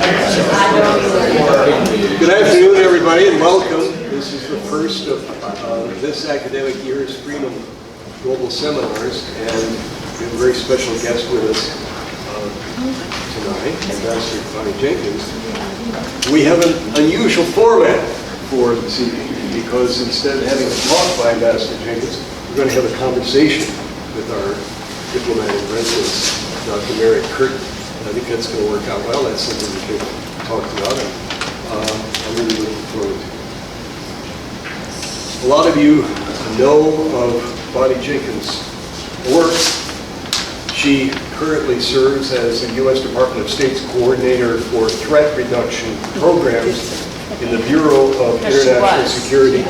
Good afternoon, everybody, and welcome. This is the first of this academic year's Freeman Global Seminars, and we have a very special guest with us tonight, Ambassador Bonnie Jenkins. We have an unusual format for this evening because instead of having a talk by Ambassador Jenkins, we're going to have a conversation with our diplomat in residence, Dr. Mary Curtin. I think that's going to work out well. That's something we can talk about, and I'm really looking forward to it. A lot of you know of Bonnie Jenkins' work. She currently serves as the U.S. Department of State's coordinator for threat reduction programs in the Bureau of International Security.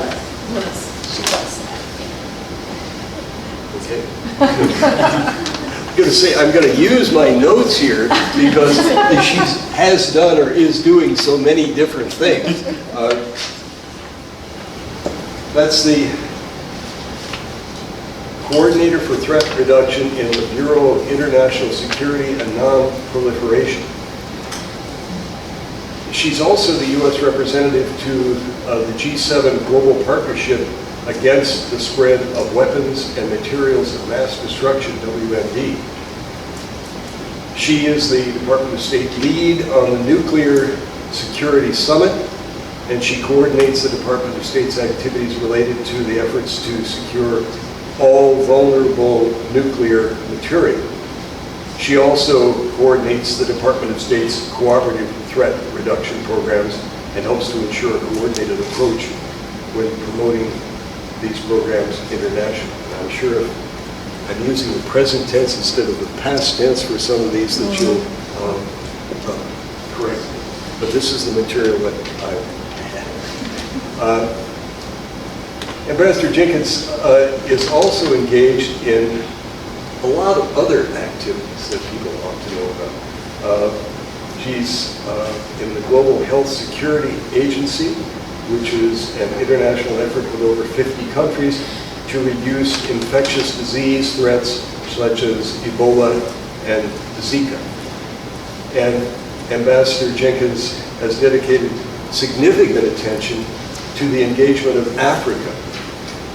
Okay. I'm going to use my notes here because she has done or is doing so many different things. That's the coordinator for threat reduction in the Bureau of International Security and Non-Proliferation. She's also the U.S. representative to the G7 Global Partnership Against the Spread of Weapons and Materials of Mass Destruction, WMD. She is the Department of State lead on the Nuclear Security Summit, and she coordinates the Department of State's activities related to the efforts to secure all vulnerable nuclear material. She also coordinates the Department of State's cooperative threat reduction programs and helps to ensure a coordinated approach when promoting these programs internationally. I'm sure if I'm using the present tense instead of the past tense for some of these that you'll correct. But this is the material that I had. Ambassador Jenkins is also engaged in a lot of other activities that people ought to know about. She's in the Global Health Security Agency, which is an international effort with over 50 countries to reduce infectious disease threats such as Ebola and Zika. And Ambassador Jenkins has dedicated significant attention to the engagement of Africa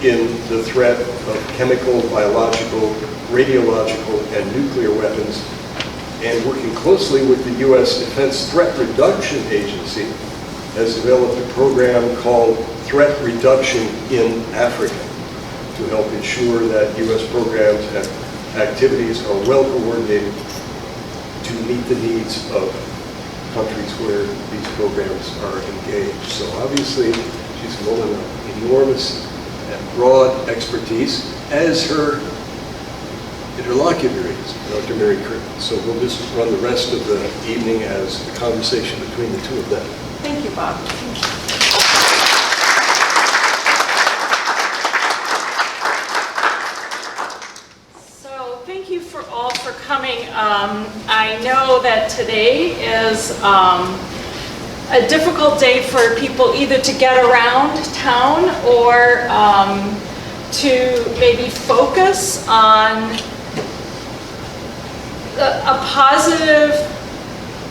in the threat of chemical, biological, radiological, and nuclear weapons, and working closely with the U.S. Defense Threat Reduction Agency, has developed a program called Threat Reduction in Africa to help ensure that U.S. programs and activities are well coordinated to meet the needs of countries where these programs are engaged. So obviously, she's a woman of enormous and broad expertise, as her interlocutor is, Dr. Mary Curtin. So we'll just run the rest of the evening as a conversation between the two of them. Thank you, Bob. So thank you for all for coming. I know that today is a difficult day for people either to get around town or to maybe focus on a positive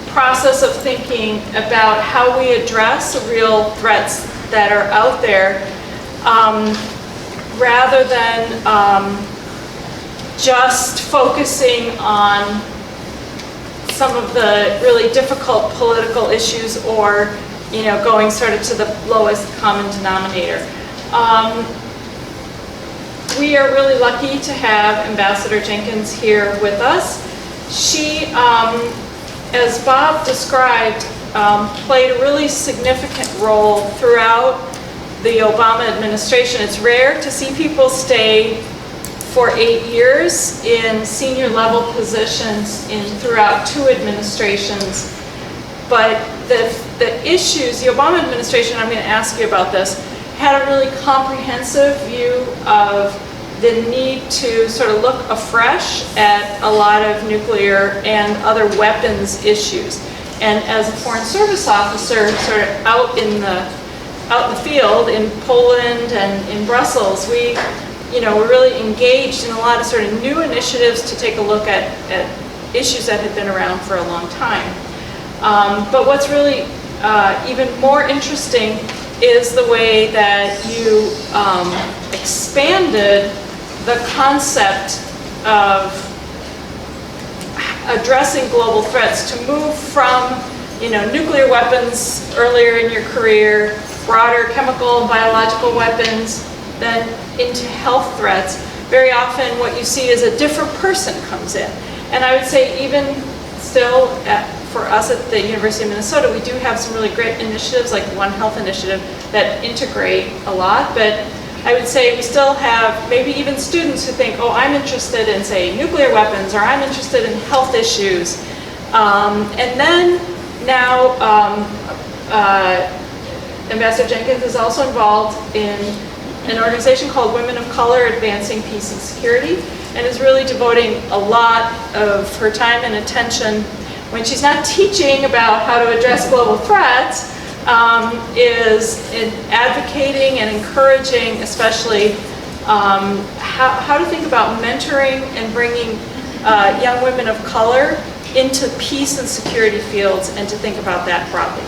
process of thinking about how we address the real threats that are out there, rather than just focusing on some of the really difficult political issues or, going sort of to the lowest common denominator. We are really lucky to have Ambassador Jenkins here with us. She, as Bob described, played a really significant role throughout the Obama administration. It's rare to see people stay for 8 years in senior level positions throughout 2 administrations. But the issues, the Obama administration, I'm going to ask you about this, had a really comprehensive view of the need to sort of look afresh at a lot of nuclear and other weapons issues. And as a Foreign Service officer, sort of out in the field in Poland and in Brussels, we're really engaged in a lot of sort of new initiatives to take a look at issues that had been around for a long time. But what's really even more interesting is the way that you expanded the concept of addressing global threats to move from, nuclear weapons earlier in your career, broader chemical and biological weapons, then into health threats. Very often what you see is a different person comes in. And I would say even still for us at the University of Minnesota, we do have some really great initiatives like One Health Initiative that integrate a lot, but I would say we still have maybe even students who think, oh, I'm interested in, say, nuclear weapons, or I'm interested in health issues. And then now Ambassador Jenkins is also involved in an organization called Women of Color Advancing Peace and Security, and is really devoting a lot of her time and attention when she's not teaching about how to address global threats, is in advocating and encouraging, especially how to think about mentoring and bringing young women of color into peace and security fields, and to think about that broadly.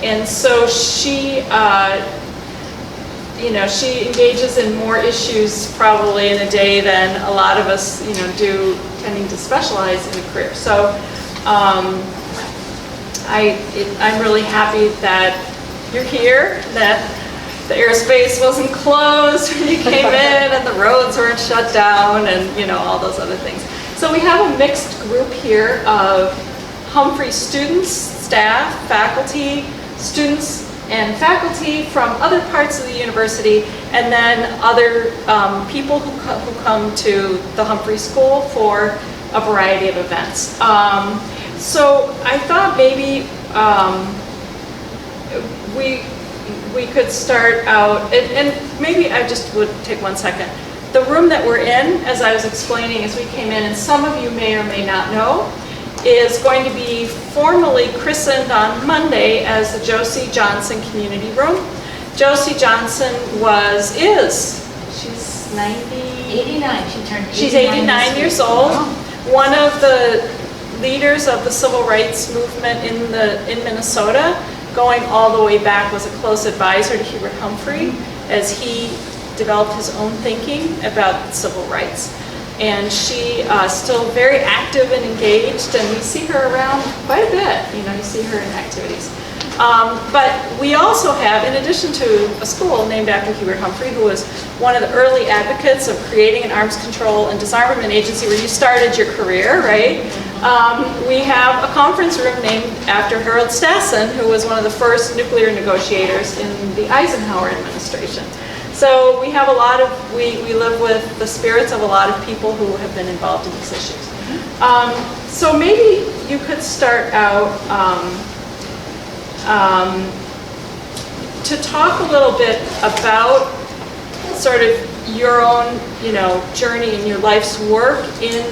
And so she, she engages in more issues probably in a day than a lot of us, do, tending to specialize in a career. So I'm really happy that you're here, that the airspace wasn't closed when you came in, and the roads weren't shut down, and all those other things. So we have a mixed group here of Humphrey students, staff, faculty, students and faculty from other parts of the university, and then other people who come to the Humphrey School for a variety of events. So I thought maybe we could start out, and maybe I just would take 1 second. The room that we're in, as I was explaining as we came in, and some of you may or may not know, is going to be formally christened on Monday as the Josie Johnson Community Room. Josie Johnson she's 89, she turned 89. She's 89 years old. Wow. One of the leaders of the civil rights movement in Minnesota, going all the way back, was a close advisor to Hubert Humphrey as he developed his own thinking about civil rights. And she still very active and engaged, and we see her around quite a bit. You see her in activities. But we also have, in addition to a school named after Hubert Humphrey, who was one of the early advocates of creating an arms control and disarmament agency where you started your career, right? We have a conference room named after Harold Stassen, who was one of the first nuclear negotiators in the Eisenhower administration. So we have a lot of, we live with the spirits of a lot of people who have been involved in these issues. So maybe you could start out to talk a little bit about sort of your own, journey and your life's work in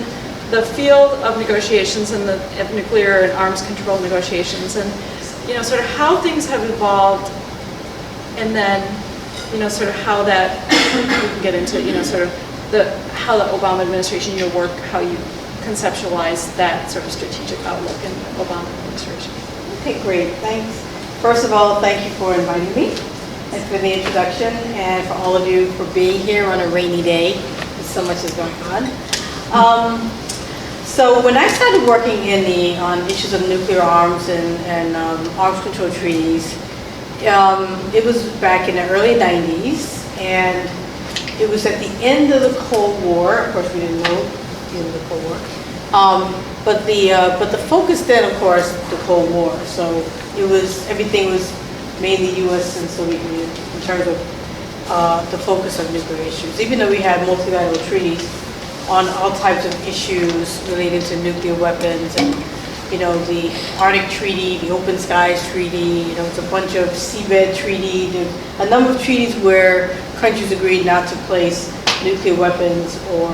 the field of negotiations and of nuclear and arms control negotiations, and sort of how things have evolved, and then sort of how that, we can get into, sort of how the Obama administration, your work, how you conceptualize that sort of strategic outlook in the Obama administration. Okay, great, thanks. First of all, thank you for inviting me, and for the introduction, and for all of you for being here on a rainy day, because so much is going on. So when I started working on issues of nuclear arms and arms control treaties, it was back in the early 90s, and it was at the end of the Cold War. Of course, we didn't know the end of the Cold War. But the focus then, of course, the Cold War. So everything was mainly U.S. and Soviet Union in terms of the focus of nuclear issues. Even though we had multilateral treaties on all types of issues related to nuclear weapons, and the Arctic Treaty, the Open Skies Treaty, it's a bunch of seabed treaty, a number of treaties where countries agreed not to place nuclear weapons or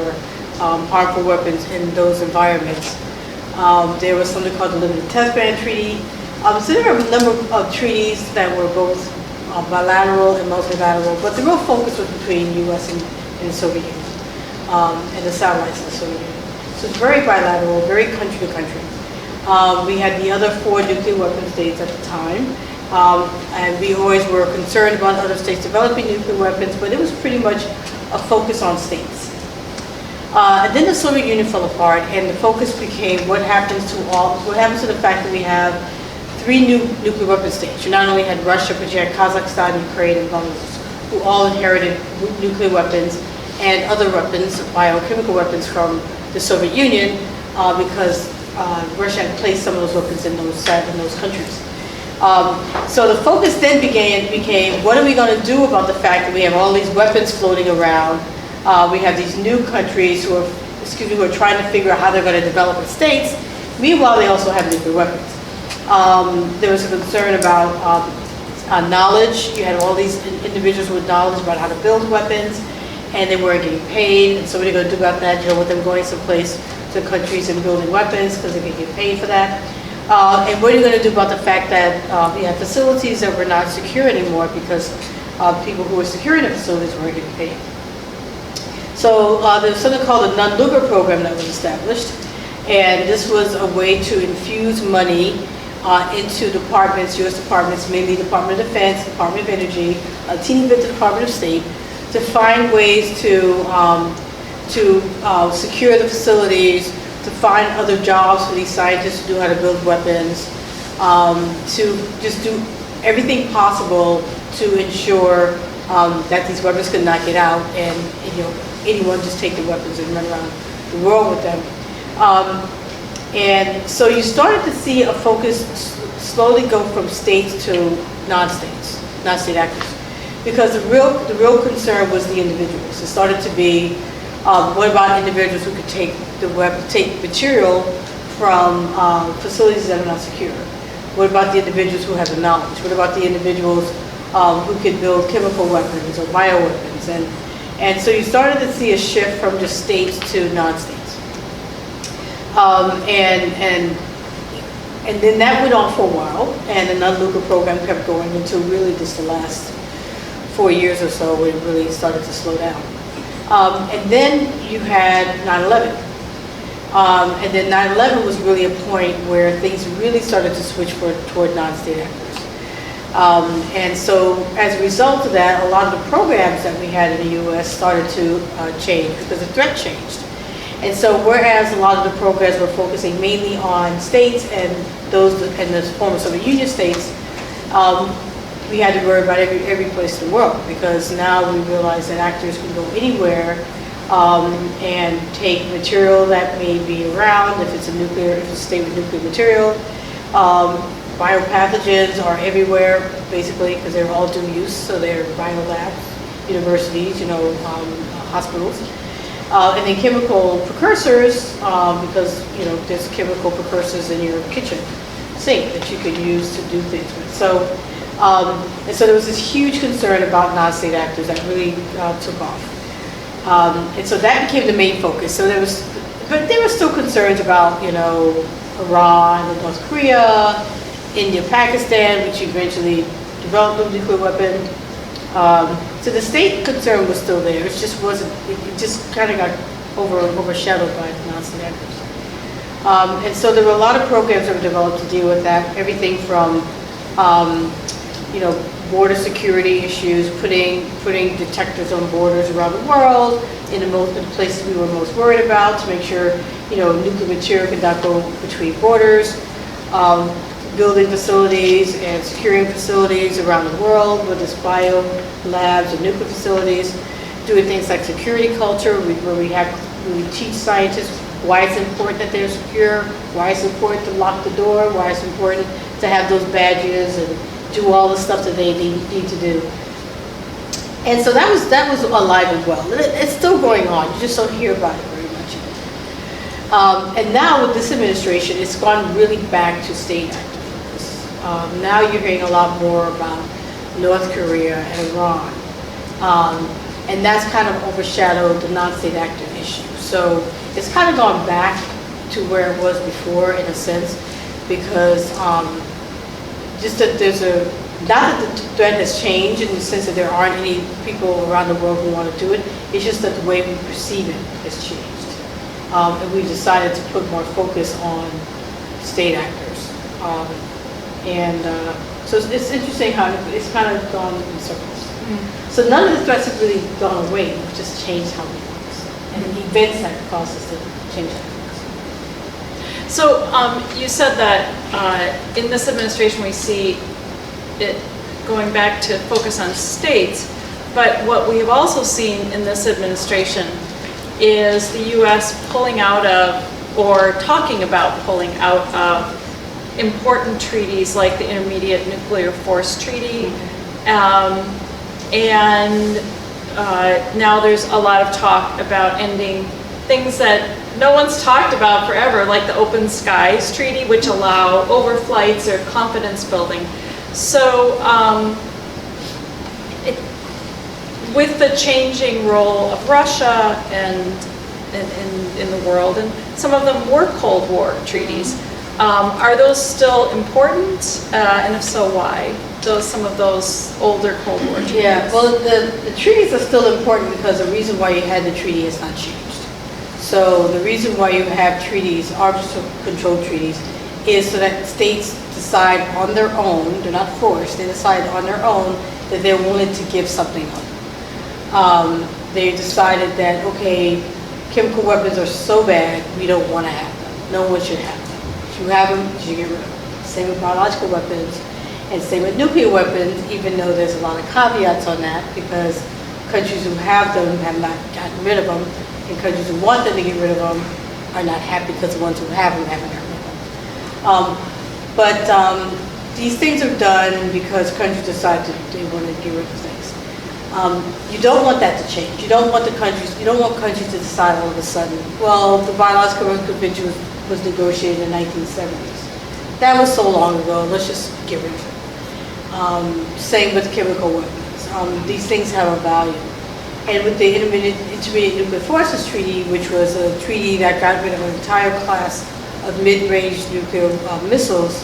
harmful weapons in those environments. There was something called the Limited Test Ban Treaty. So there were a number of treaties that were both bilateral and multilateral, but the real focus was between U.S. and Soviet Union, and the satellites of the Soviet Union. So it's very bilateral, very country to country. We had the other 4 nuclear weapon states at the time. And we always were concerned about other states developing nuclear weapons, but it was pretty much a focus on states. And then the Soviet Union fell apart, and the focus became what happens to the fact that we have 3 new nuclear weapon states. You not only had Russia, but you had Kazakhstan, Ukraine, and Belarus, who all inherited nuclear weapons and other weapons, biochemical weapons from the Soviet Union, because Russia had placed some of those weapons in those countries. So the focus then became what are we going to do about the fact that we have all these weapons floating around? We have these new countries who are trying to figure out how they're going to develop the states. Meanwhile, they also have nuclear weapons. There was a concern about knowledge. You had all these individuals with knowledge about how to build weapons, and they weren't getting paid. And so what are you going to do about that? You know, with them going someplace to countries and building weapons because they can get paid for that. And what are you going to do about the fact that you have facilities that were not secure anymore because people who were securing the facilities weren't getting paid? So there's something called the Non-Lugar program that was established, and this was a way to infuse money into departments, U.S. departments, mainly Department of Defense, Department of Energy, a teeny bit to Department of State, to find ways to secure the facilities, to find other jobs for these scientists to do how to build weapons, to just do everything possible to ensure that these weapons could not get out and anyone just take the weapons and run around the world with them. And so you started to see a focus slowly go from states to non-states, non-state actors, because the real concern was the individuals. It started to be what about individuals who could take material from facilities that are not secure? What about the individuals who have the knowledge? What about the individuals who could build chemical weapons or bioweapons? And so you started to see a shift from just states to non-states. And then that went on for a while, and the Non-Lugar program kept going until really just the last 4 years or so when it really started to slow down. And then you had 9/11. And then 9/11 was really a point where things really started to switch toward non-state actors. And so as a result of that, a lot of the programs that we had in the U.S. started to change because the threat changed. And so whereas a lot of the programs were focusing mainly on states and those in the former Soviet Union states, we had to worry about every place in the world, because now we realize that actors can go anywhere and take material that may be around, if it's a state with nuclear material. Biopathogens are everywhere, basically, because they're all dual use, so they're bio labs, universities, hospitals. And then chemical precursors, because there's chemical precursors in your kitchen sink that you could use to do things with. So, and so there was this huge concern about non-state actors that really took off. And so that became the main focus. So but there were still concerns about, Iran and North Korea, India, Pakistan, which eventually developed a nuclear weapon. So the state concern was still there. It just wasn't. It just kind of got overshadowed by the non-state actors. And so there were a lot of programs that were developed to deal with that. Everything from, border security issues, putting detectors on borders around the world in the places we were most worried about to make sure nuclear material could not go between borders. Building facilities and securing facilities around the world, whether it's bio labs or nuclear facilities, doing things like security culture, where we teach scientists why it's important that they're secure, why it's important to lock the door, why it's important to have those badges and do all the stuff that they need to do. And so that was alive and well. It's still going on. You just don't hear about it very much. And now with this administration, it's gone really back to state actors. Now you're hearing a lot more about North Korea and Iran. And that's kind of overshadowed the non-state actor issue. So it's kind of gone back to where it was before, in a sense, because just that not that the threat has changed in the sense that there aren't any people around the world who want to do it, it's just that the way we perceive it has changed. And we decided to put more focus on state actors. So it's interesting how it's kind of gone in circles. So none of the threats have really gone away, we've just changed how we focus. And the events that cause us to change that focus. So you said that in this administration we see it going back to focus on states, but what we have also seen in this administration is the U.S. pulling out of, or talking about pulling out of, important treaties like the Intermediate Nuclear Force Treaty, and now there's a lot of talk about ending things that no one's talked about forever, like the Open Skies Treaty, which allow overflights or confidence building. So with the changing role of Russia and in the world, and some of them were Cold War treaties, are those still important? And if so, why? Some of those older Cold War treaties. Yeah, well, the treaties are still important because the reason why you had the treaty has not changed. So the reason why you have treaties, arms control treaties, is so that states decide on their own, they're not forced, they decide on their own that they're willing to give something up. They decided that, okay, chemical weapons are so bad, we don't want to have them. No one should have them. If you have them, you should get rid of them. Same with biological weapons, and same with nuclear weapons, even though there's a lot of caveats on that, because countries who have them have not gotten rid of them, and countries who want them to get rid of them are not happy because the ones who have them haven't gotten rid of them. These things are done because countries decide they want to get rid of things. You don't want that to change. You don't want countries to decide all of a sudden, well, the Biological Convention was negotiated in the 1970s. That was so long ago, let's just get rid of it. Same with chemical weapons. These things have a value. And with the Intermediate Nuclear Forces Treaty, which was a treaty that got rid of an entire class of mid-range nuclear missiles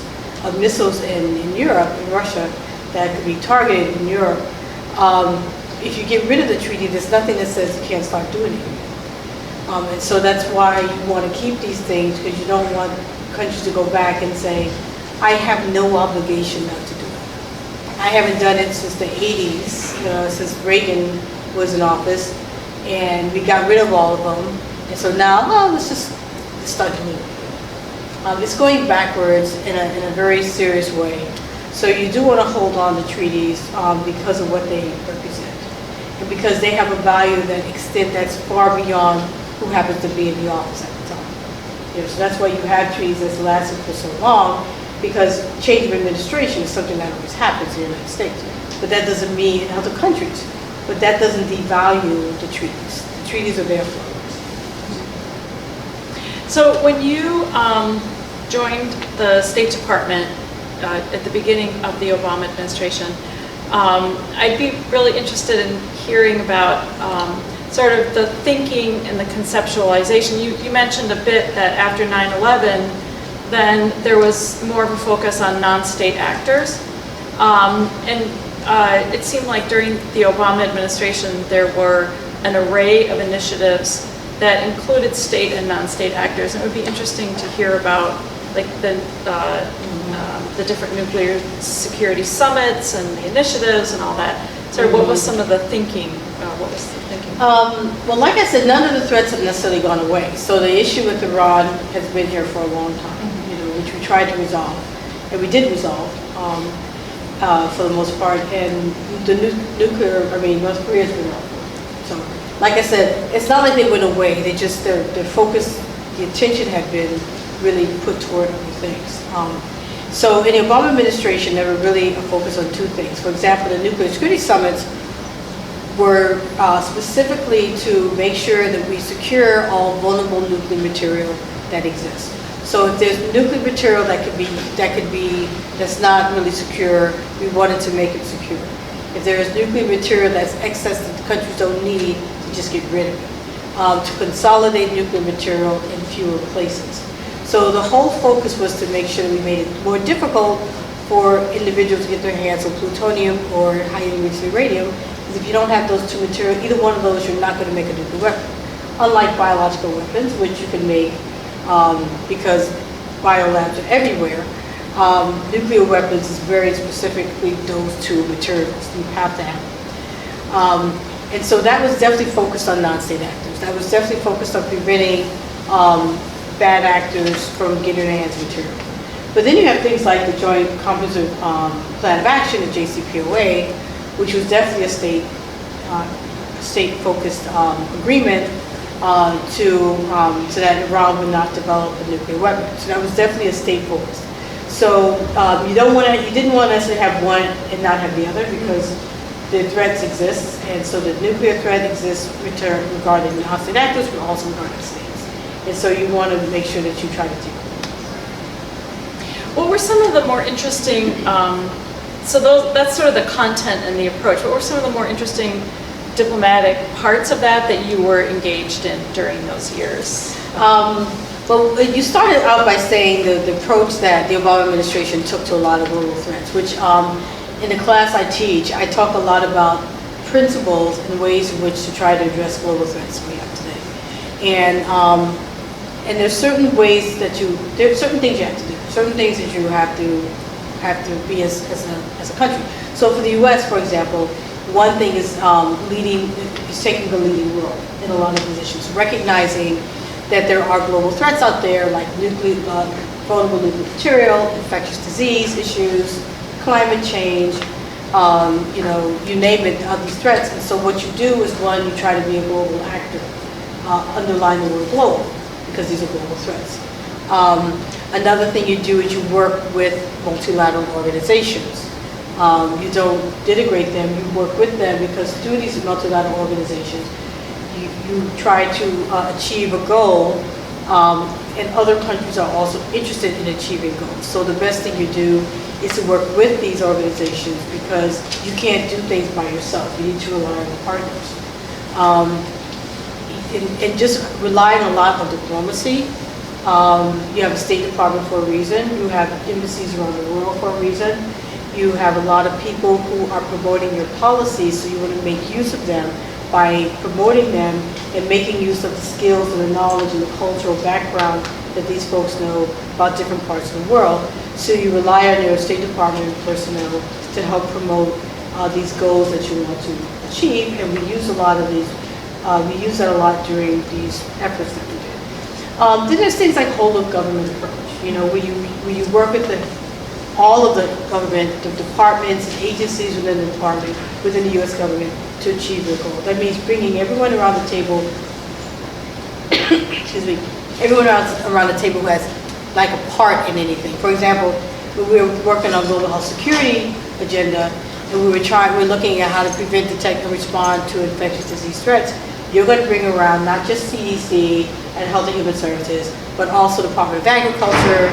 in Europe, in Russia, that could be targeted in Europe. If you get rid of the treaty, there's nothing that says you can't start doing it again. And so that's why you want to keep these things, because you don't want countries to go back and say, I have no obligation not to do it. I haven't done it since the 80s, since Reagan was in office, and we got rid of all of them. And so now, let's start doing it. It's going backwards in a very serious way. So you do want to hold on to treaties because of what they represent, and because they have a value that's far beyond who happens to be in the office at the time. So that's why you have treaties that's lasted for so long, because change of administration is something that always happens in the United States. But that doesn't mean in other countries. But that doesn't devalue the treaties. The treaties are there for us. So when you joined the State Department at the beginning of the Obama administration, I'd be really interested in hearing about sort of the thinking and the conceptualization. You mentioned a bit that after 9/11, then there was more of a focus on non-state actors. It seemed like during the Obama administration, there were an array of initiatives that included state and non-state actors. And it would be interesting to hear about like the different nuclear security summits and the initiatives and all that. So what was some of the thinking? What was the thinking? Well, like I said, none of the threats have necessarily gone away. So the issue with Iran has been here for a long time, which we tried to resolve, and we did resolve for the most part. And the North Korea's been off. So, like I said, it's not like they went away. They just their focus, the attention had been really put toward other things. So in the Obama administration, there were really a focus on two things. For example, the nuclear security summits were specifically to make sure that we secure all vulnerable nuclear material that exists. So if there's nuclear material that's not really secure, we wanted to make it secure. If there is nuclear material that's excess that the countries don't need, to just get rid of it. To consolidate nuclear material in fewer places. So the whole focus was to make sure we made it more difficult for individuals to get their hands on plutonium or highly enriched uranium, because if you don't have those two materials, either one of those, you're not going to make a nuclear weapon. Unlike biological weapons, which you can make because biolabs are everywhere. Nuclear weapons is very specifically those two materials. You have to have them. And so that was definitely focused on non-state actors. That was definitely focused on preventing bad actors from getting their hands on material. But then you have things like the Joint Comprehensive Plan of Action, the JCPOA, which was definitely a state-focused agreement to that Iran would not develop a nuclear weapon. So that was definitely a state-focused. So you didn't want to necessarily have one and not have the other, because the threats exist, and so the nuclear threat exists regarding non-state actors, but also regarding states. And so you want to make sure that you try to do. What were some of the more interesting, that's sort of the content and the approach. What were some of the more interesting diplomatic parts of that you were engaged in during those years? Well, you started out by saying the approach that the Obama administration took to a lot of global threats, which in the class I teach, I talk a lot about principles and ways in which to try to address global threats we have today. And there's certain ways there's certain things you have to do, certain things that you have to be as a country. So for the U.S., for example, one thing is taking the leading role in a lot of positions, recognizing that there are global threats out there like vulnerable nuclear material, infectious disease issues, climate change, you name it, these threats. And so what you do is, one, you try to be a global actor, underline the word global, because these are global threats. Another thing you do is you work with multilateral organizations. You don't denigrate them, you work with them, because through these multilateral organizations, you try to achieve a goal, and other countries are also interested in achieving goals. So the best thing you do is to work with these organizations, because you can't do things by yourself. You need to rely on the partners. And just relying a lot on diplomacy. You have a State Department for a reason. You have embassies around the world for a reason. You have a lot of people who are promoting your policies, so you want to make use of them by promoting them and making use of the skills and the knowledge and the cultural background that these folks know about different parts of the world. So you rely on your State Department personnel to help promote these goals that you want to achieve, and we use a lot of these. We use that a lot during these efforts that we do. Then there's things like whole of government approach. Where you work with all of the government, the departments and agencies within the department, within the U.S. government, to achieve your goal. That means bringing everyone around the table. Excuse me. Everyone around the table who has like a part in anything. For example, we were working on global health security agenda, and we're looking at how to prevent, detect, and respond to infectious disease threats. You're going to bring around not just CDC and Health and Human Services, but also the Department of Agriculture,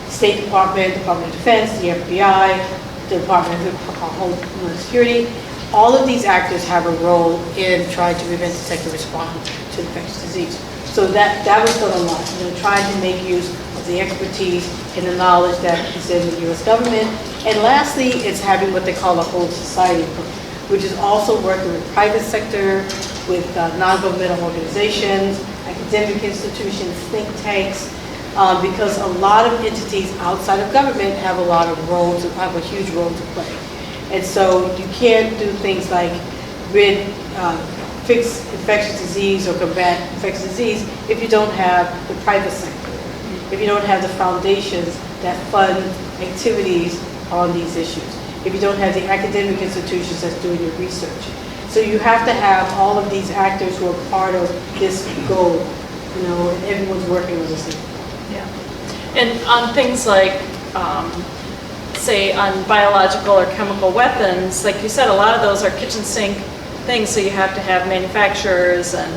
State Department, Department of Defense, the FBI, the Department of Homeland Security. All of these actors have a role in trying to prevent, detect, and respond to infectious disease. So that was done a lot, trying to make use of the expertise and the knowledge that is in the U.S. government. And lastly, it's having what they call a whole society approach, which is also working with private sector, with non-governmental organizations, academic institutions, think tanks, because a lot of entities outside of government have a huge role to play. And so you can't do things like fix infectious disease or combat infectious disease if you don't have the private sector, if you don't have the foundations that fund activities on these issues, if you don't have the academic institutions that's doing your research. So you have to have all of these actors who are part of this goal, and everyone's working on this. Yeah. And on things like, say, on biological or chemical weapons, like you said, a lot of those are kitchen sink things, so you have to have manufacturers and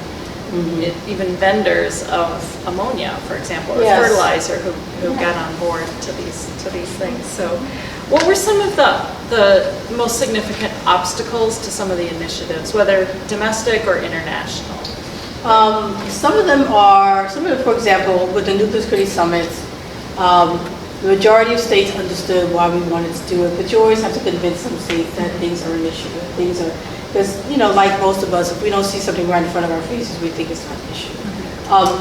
even vendors of ammonia, for example, or fertilizer who got on board to these things. So what were some of the most significant obstacles to some of the initiatives, whether domestic or international? Some of them, for example, with the Nuclear Security Summits, the majority of states understood why we wanted to do it, but you always have to convince some states that things are an issue. Because, like most of us, if we don't see something right in front of our faces, we think it's not an issue.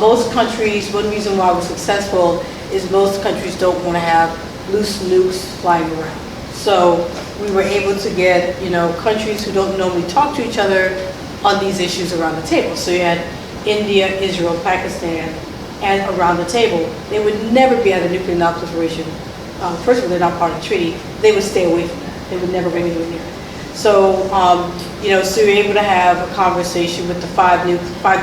Most countries, one reason why we're successful is most countries don't want to have loose nukes flying around. So we were able to get, countries who don't normally talk to each other on these issues around the table. So you had India, Israel, Pakistan, and around the table. They would never be at a nuclear non-proliferation. First of all, they're not part of the treaty. They would stay away from that. They would never bring anywhere near it. So, so you're able to have a conversation with the five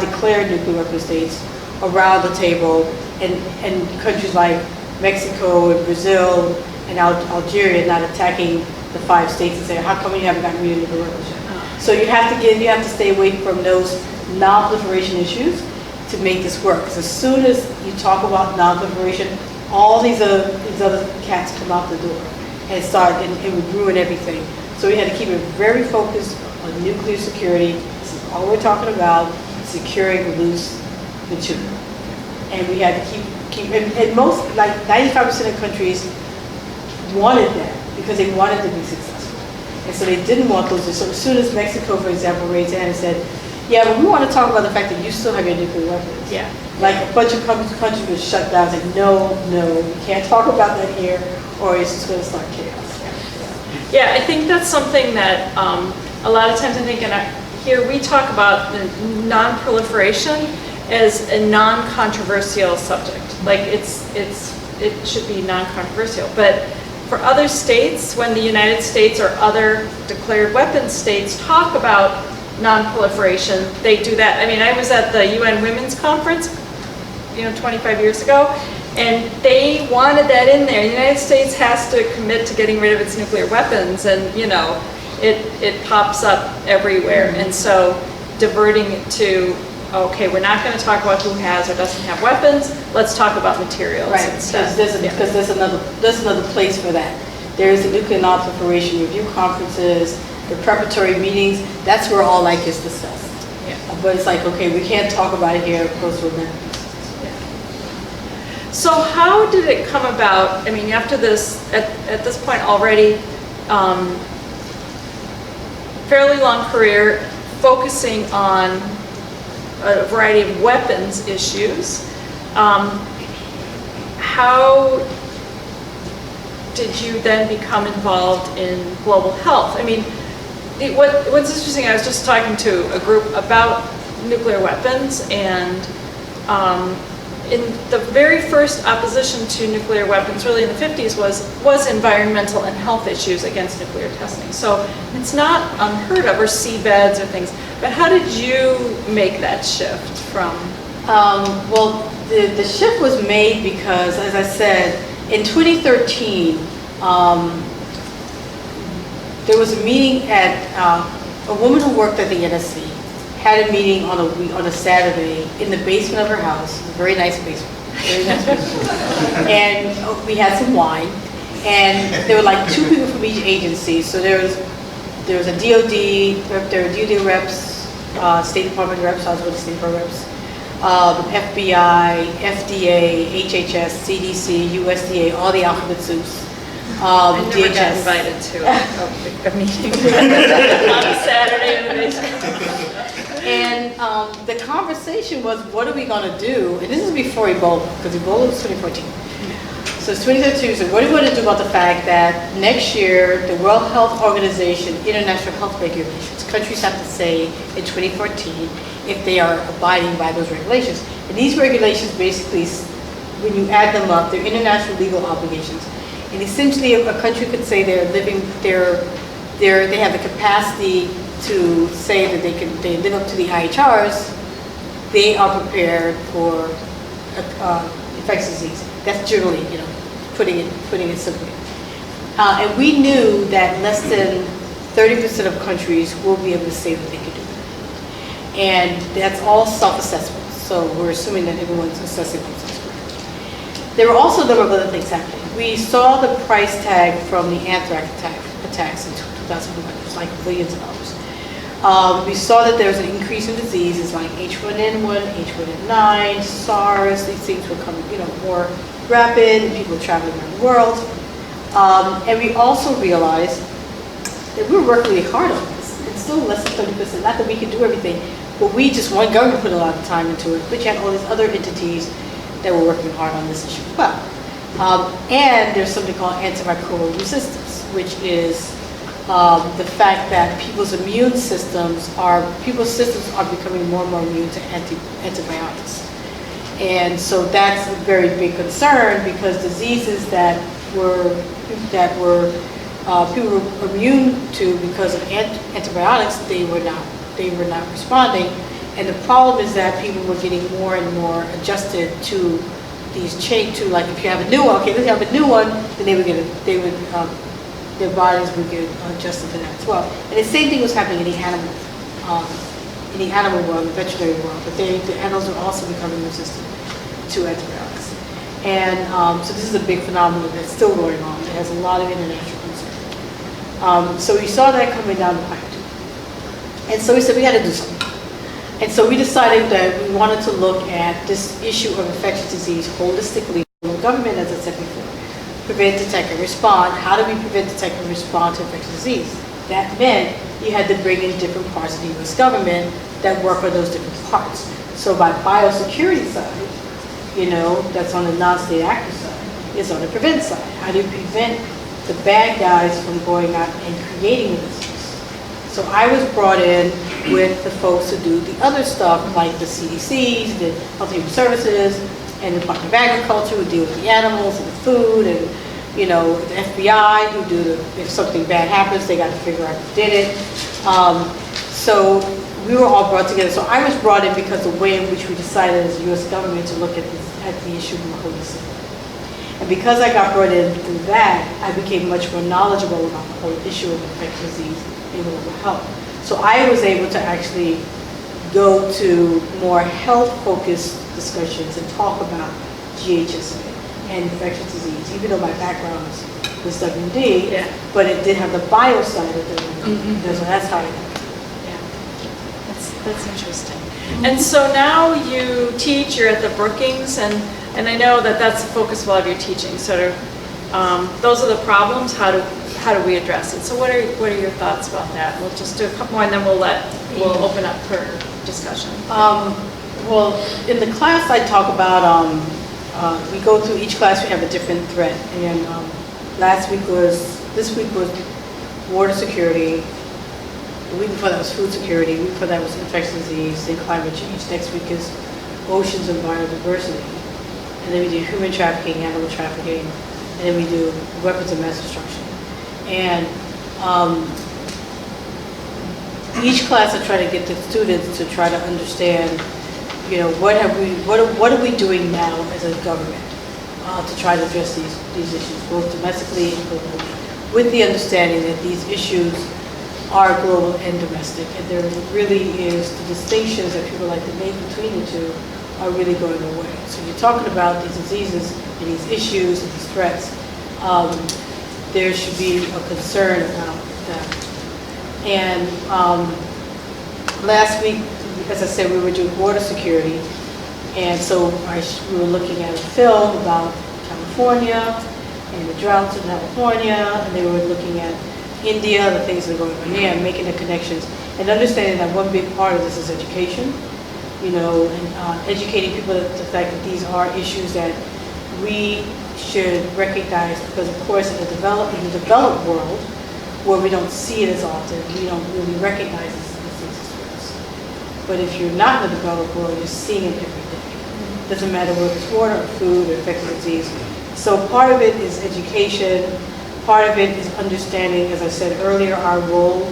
declared nuclear weapon states around the table, and countries like Mexico and Brazil and Algeria not attacking the 5 states and saying, how come you haven't gotten rid of nuclear weapons yet? So you have to stay away from those non-proliferation issues to make this work. Because as soon as you talk about non-proliferation, all these other cats come out the door and it would ruin everything. So we had to keep it very focused on nuclear security. This is all we're talking about, securing loose material. And we had to keep and most, like 95% of countries wanted that because they wanted to be successful. And so they didn't want those. So as soon as Mexico, for example, raised their hand and said, yeah, but we want to talk about the fact that you still have your nuclear weapons. Yeah. Like a bunch of countries were shut down and said, no, we can't talk about that here, or it's just going to start chaos. Yeah, I think that's something that a lot of times I think, here we talk about the non-proliferation as a non-controversial subject. Like it should be non-controversial. But for other states, when the United States or other declared weapons states talk about non-proliferation, they do that. I mean, I was at the UN Women's Conference, 25 years ago, and they wanted that in there. The United States has to commit to getting rid of its nuclear weapons, and it pops up everywhere. And so diverting it to, okay, we're not going to talk about who has or doesn't have weapons. Let's talk about materials instead. Because there's another place for that. There's the nuclear non-proliferation review conferences, the preparatory meetings. That's where all that gets discussed. Yeah. But it's like, okay, we can't talk about it here. Of course, we're not. So how did it come about? I mean, after this, at this point already, fairly long career, focusing on a variety of weapons issues. How did you then become involved in global health? I mean, what's interesting, I was just talking to a group about nuclear weapons, and in the very first opposition to nuclear weapons, really in the 50s, was environmental and health issues against nuclear testing. So it's not unheard of, or seabeds or things. But how did you make that shift from? Well, the shift was made because, as I said, in 2013, there was a meeting at a woman who worked at the NSC. Had a meeting on a Saturday in the basement of her house, a very nice basement, and we had some wine, and there were like 2 people from each agency. So there was a DOD, there were DOD reps, State Department reps, I was with the State Department reps, FBI, FDA, HHS, CDC, USDA, all the alphabet soups. I never DHS. got invited to a meeting on a Saturday in the basement. And the conversation was, what are we going to do? And this is before Ebola, because Ebola was 2014. So it's 2013, so what are we going to do about the fact that next year, the World Health Organization, international health regulations, countries have to say in 2014 if they are abiding by those regulations. And these regulations basically, when you add them up, they're international legal obligations. And essentially, a country could say they have the capacity to say that they live up to the IHRs, they are prepared for infectious disease. That's generally, putting it simply. And we knew that less than 30% of countries will be able to say that they can do that. And that's all self-assessment. So we're assuming that everyone's assessing themselves correctly. There were also a number of other things happening. We saw the price tag from the anthrax attacks in 2001. It was like billions of dollars. We saw that there was an increase in diseases like H1N1, H1N9, SARS. These things were coming, more rapid, and people traveling around the world. And we also realized that we were working really hard on this. It's still less than 30%. Not that we can do everything, but one government put a lot of time into it. But you had all these other entities that were working hard on this issue. Well, And there's something called antimicrobial resistance, which is the fact that people's systems are becoming more and more immune to antibiotics. And so that's a very big concern, because diseases that people were immune to because of antibiotics, they were not responding. And the problem is that people were getting more and more adjusted to these like if you have a new one, okay, let's have a new one, then their bodies would get adjusted to that as well. And the same thing was happening in the animal world, the veterinary world, but the animals are also becoming resistant to antibiotics. And so this is a big phenomenon that's still going on. It has a lot of international concern. So we saw that coming down the pipe. And so we said we had to do something. And so we decided that we wanted to look at this issue of infectious disease holistically. The government, as I said before, prevent, detect, and respond. How do we prevent, detect, and respond to infectious disease? That meant you had to bring in different parts of the U.S. government that work on those different parts. So by biosecurity side, that's on the NonState actor side, is on the prevent side. How do you prevent the bad guys from going out and creating the disease? So I was brought in with the folks who do the other stuff, like the CDCs, the Health and Human Services, and the Department of Agriculture, who deal with the animals and the food, and the FBI, who do if something bad happens, they got to figure out who did it. So we were all brought together. So I was brought in because the way in which we decided as the U.S. government to look at the issue more holistically. And because I got brought in through that, I became much more knowledgeable about the whole issue of infectious disease and global health. So I was able to actually go to more health-focused discussions and talk about GHSA and infectious disease, even though my background was WD, but it did have the bio side of it. So that's how I got it. Yeah, that's interesting. And so now you teach, you're at the Brookings, and I know that that's the focus of a lot of your teaching. Sort of, those are the problems. How do we address it? So what are your thoughts about that? We'll just do a couple more, and then we'll open up for discussion. Well, in the class I talk about, we go through each class, we have a different threat. And this week was water security. The week before that was food security. The week before that was infectious disease and climate change. Next week is oceans and biodiversity. And then we do human trafficking, animal trafficking, and then we do weapons of mass destruction. And each class I try to get the students to try to understand, what are we doing now as a government to try to address these issues, both domestically and globally, with the understanding that these issues are global and domestic, and there really is the distinctions that people like to make between the two are really going away. So you're talking about these diseases and these issues and these threats. There should be a concern about that. And last week, as I said, we were doing water security, and so we were looking at a film about California and the droughts in California, and they were looking at India, the things that are going on there, and making the connections, and understanding that one big part of this is education, and educating people the fact that these are issues that we should recognize, because of course in the developed world, where we don't see it as often, we don't really recognize these things as threats. But if you're not in the developed world, you're seeing it every day. Doesn't matter whether it's water or food or infectious disease. So part of it is education. Part of it is understanding, as I said earlier, our role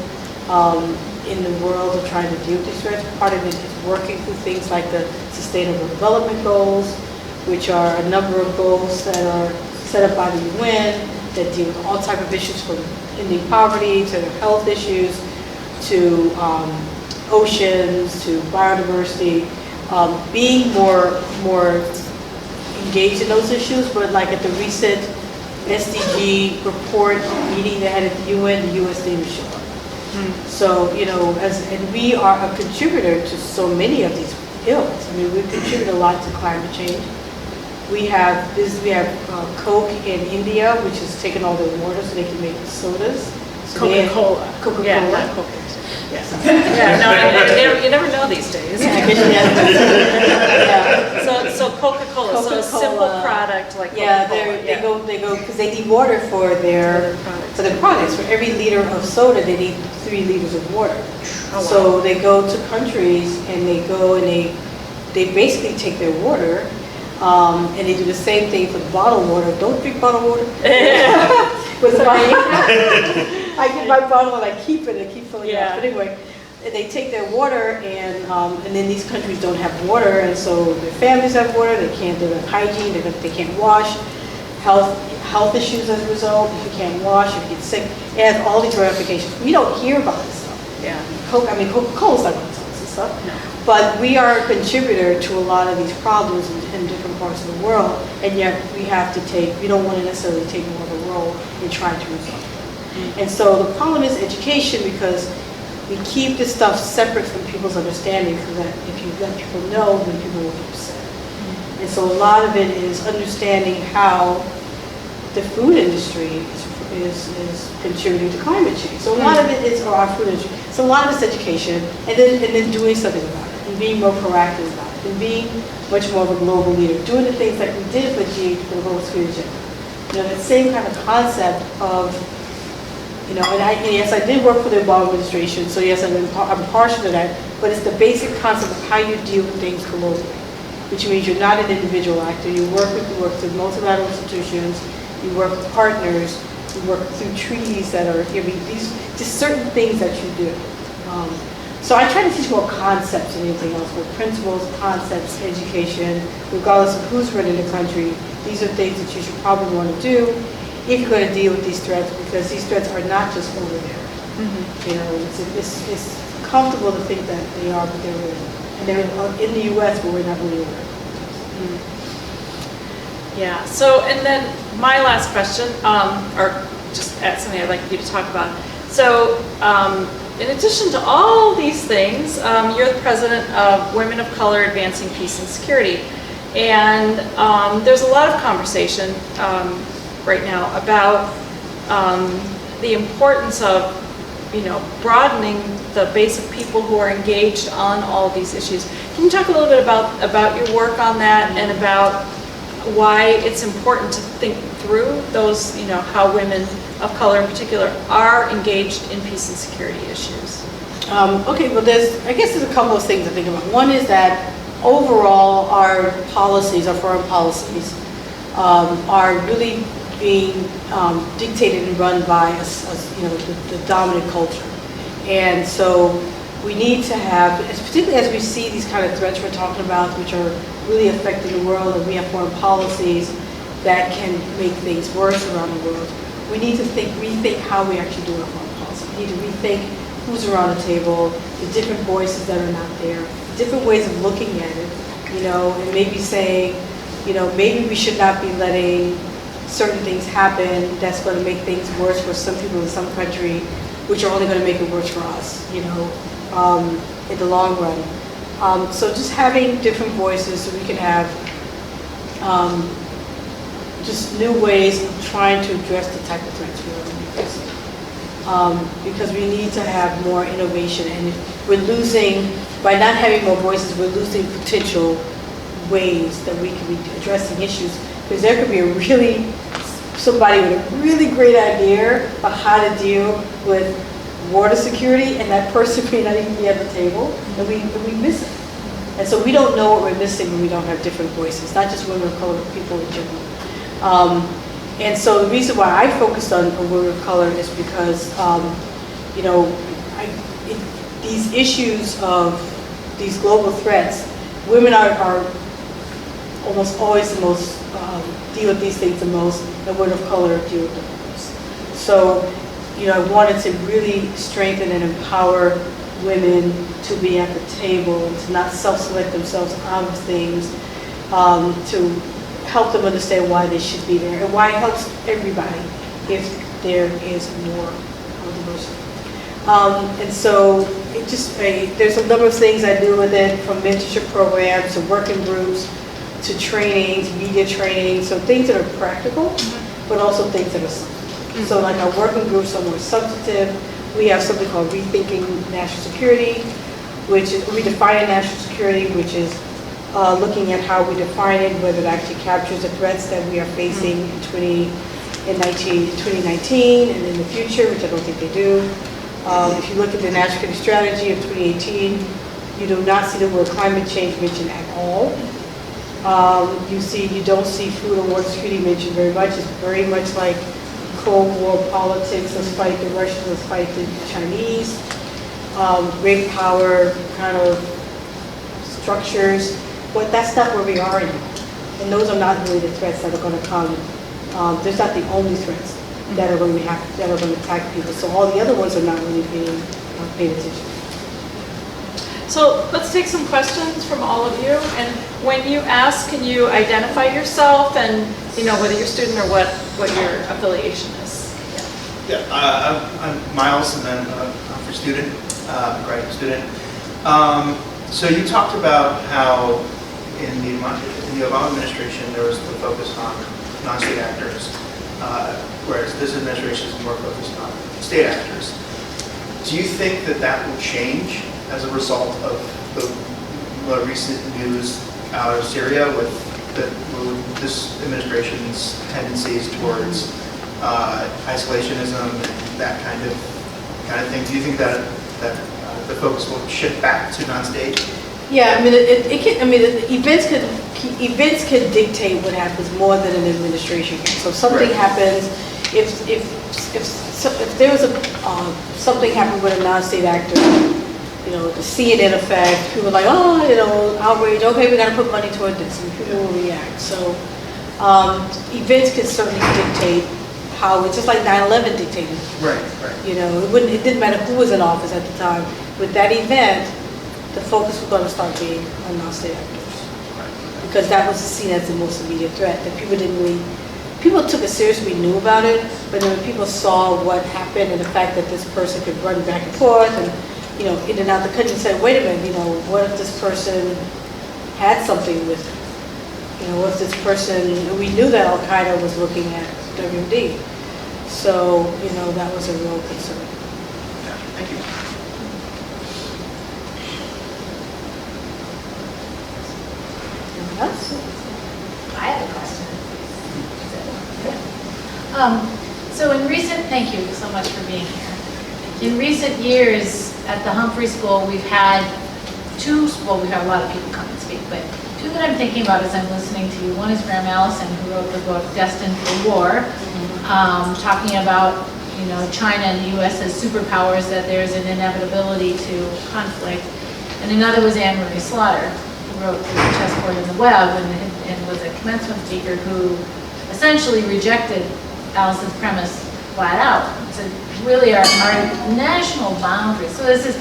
in the world of trying to deal with these threats. Part of it is working through things like the Sustainable Development Goals, which are a number of goals that are set up by the UN that deal with all types of issues, from ending poverty to health issues to oceans to biodiversity. Being more engaged in those issues, but like at the recent SDG report meeting they had at the UN, the US didn't show up. So, and we are a contributor to so many of these ills. I mean, we contribute a lot to climate change. We have Coke in India, which has taken all their water so they can make sodas. So they- Coca-Cola. Coca-Cola. Yeah, not Coca. Yes. Yeah, no, you never know these days. Yeah, I guess you have. So Coca-Cola, so a simple Coca-Cola. product like Yeah, Coca-Cola. they go, because they need water for their products. For every liter of soda, they need 3 liters of water. wow. So they go to countries and they go and they basically take their water, and they do the same thing for the bottled water. Don't drink bottled water. With the bottle. I get my bottle and I keep it, I keep filling it up. But anyway, they take their water and then these countries don't have water, and so their families have water, they don't have hygiene, they can't wash, health issues as a result. If you can't wash, if you get sick, it has all these ramifications. We don't hear about this stuff. Yeah. Coca-Cola's not going to tell us this stuff. No. But we are a contributor to a lot of these problems in different parts of the world, and yet we don't want to necessarily take more of a role in trying to resolve it. And so the problem is education, because we keep this stuff separate from people's understanding, so that if you let people know, then people will be upset. And so a lot of it is understanding how the food industry is contributing to climate change. So a lot of it is our food industry. So a lot of it's education, and then doing something about it, and being more proactive about it, and being much more of a global leader, doing the things like we did for the global security agenda. That same kind of concept of, and yes, I did work for the Obama administration, so yes, I'm partial to that, but it's the basic concept of how you deal with things globally, which means you're not an individual actor. You work through multilateral institutions, you work with partners, you work through treaties that are, these just certain things that you do. So I try to teach more concepts than anything else, more principles, concepts, education, regardless of who's running the country. These are things that you should probably want to do if you're going to deal with these threats, because these threats are not just over there. It's comfortable to think that they are, but they're really not. And they're in the U.S., but we're not really aware. Yeah, so, and then my last question, or just something I'd like you to talk about. So, in addition to all these things, you're the president of Women of Color Advancing Peace and Security. And there's a lot of conversation right now about the importance of, broadening the base of people who are engaged on all of these issues. Can you talk a little bit about your work on that, and about why it's important to think through those, how women of color in particular are engaged in peace and security issues? Okay, well, I guess there's a couple of things to think about. One is that overall our policies, our foreign policies, are really being dictated and run by the dominant culture. And so we need to have, particularly as we see these kind of threats we're talking about, which are really affecting the world, and we have foreign policies that can make things worse around the world, we need to rethink how we actually do our foreign policy. We need to rethink who's around the table, the different voices that are not there, different ways of looking at it, and maybe saying, maybe we should not be letting certain things happen that's going to make things worse for some people in some country, which are only going to make it worse for us, in the long run. So just having different voices so we can have just new ways of trying to address the type of threats we're going to be facing. Because we need to have more innovation, and we're losing, by not having more voices, we're losing potential ways that we can be addressing issues. Because there could be somebody with a really great idea about how to deal with water security, and that person may not even be at the table, and we miss it. And so we don't know what we're missing when we don't have different voices, not just women of color, but people in general. And so the reason why I focused on women of color is because, these issues of these global threats, women are almost always the most, deal with these things the most, and women of color deal with them the most. So, I wanted to really strengthen and empower women to be at the table and to not self-select themselves out of things, to help them understand why they should be there, and why it helps everybody if there is more diversity. And so it just, there's a number of things I do with it, from mentorship programs to working groups to training, to media training, so things that are practical, but also things that are scientific. So like our working groups are more substantive. We have something called Rethinking National Security, which is redefining national security, which is looking at how we define it, whether it actually captures the threats that we are facing in 2019 and in the future, which I don't think they do. If you look at the National Security Strategy of 2018, you do not see the word climate change mentioned at all. You don't see food or water security mentioned very much. It's very much like Cold War politics. Let's fight the Russians, let's fight the Chinese. Great power kind of structures. But that's not where we are anymore. And those are not really the threats that are going to come. There's not the only threats that are going to attack people. So all the other ones are not really being paid attention to. So let's take some questions from all of you. And when you ask, can you identify yourself and whether you're a student or what your affiliation is? Yeah, I'm Miles, and then I'm a student, graduate student. So you talked about how in the Obama administration there was the focus on non-state actors, whereas this administration is more focused on state actors. Do you think that will change as a result of the recent news out of Syria with this administration's tendencies towards isolationism and that kind of thing? Do you think that the focus will shift back to non-state? Yeah, I mean, events could dictate what happens more than an administration can. So if something happens, if there was something happened with a non-state actor, the CNN effect, people are like, outrage, okay, we got to put money toward this, and people will react. So events can certainly dictate how it's just like 9/11 dictated. Right. It didn't matter who was in office at the time. With that event, the focus was going to start being on non-state actors, because that was seen as the most immediate threat. That people took it seriously, knew about it, but then when people saw what happened and the fact that this person could run back and forth and in and out the country, and said, wait a minute, what if this person had something with it? What if this person? We knew that Al Qaeda was looking at WMD, so that was a real concern. Yeah, thank you. I have a question. Thank you so much for being here. In recent years at the Humphrey School, we've had we've had a lot of people come and speak, but two that I'm thinking about as I'm listening to you. One is Graham Allison, who wrote the book Destined for War, talking about China and the U.S. as superpowers, that there's an inevitability to conflict. And another was Anne Marie Slaughter, who wrote The Chessboard and the Web, and was a commencement speaker who essentially rejected Allison's premise flat out. So really our national boundaries. So this is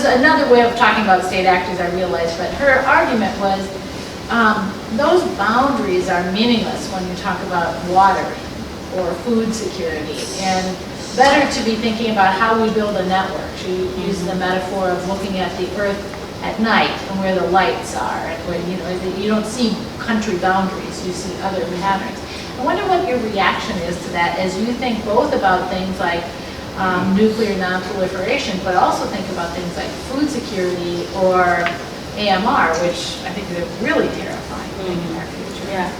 another way of talking about state actors, I realize, but her argument was those boundaries are meaningless when you talk about water or food security, and better to be thinking about how we build a network. She used the metaphor of looking at the earth at night and where the lights are, and where you don't see country boundaries, you see other patterns. I wonder what your reaction is to that as you think both about things like nuclear non-proliferation, but also think about things like food security or AMR, which I think are really terrifying in our future. Yeah.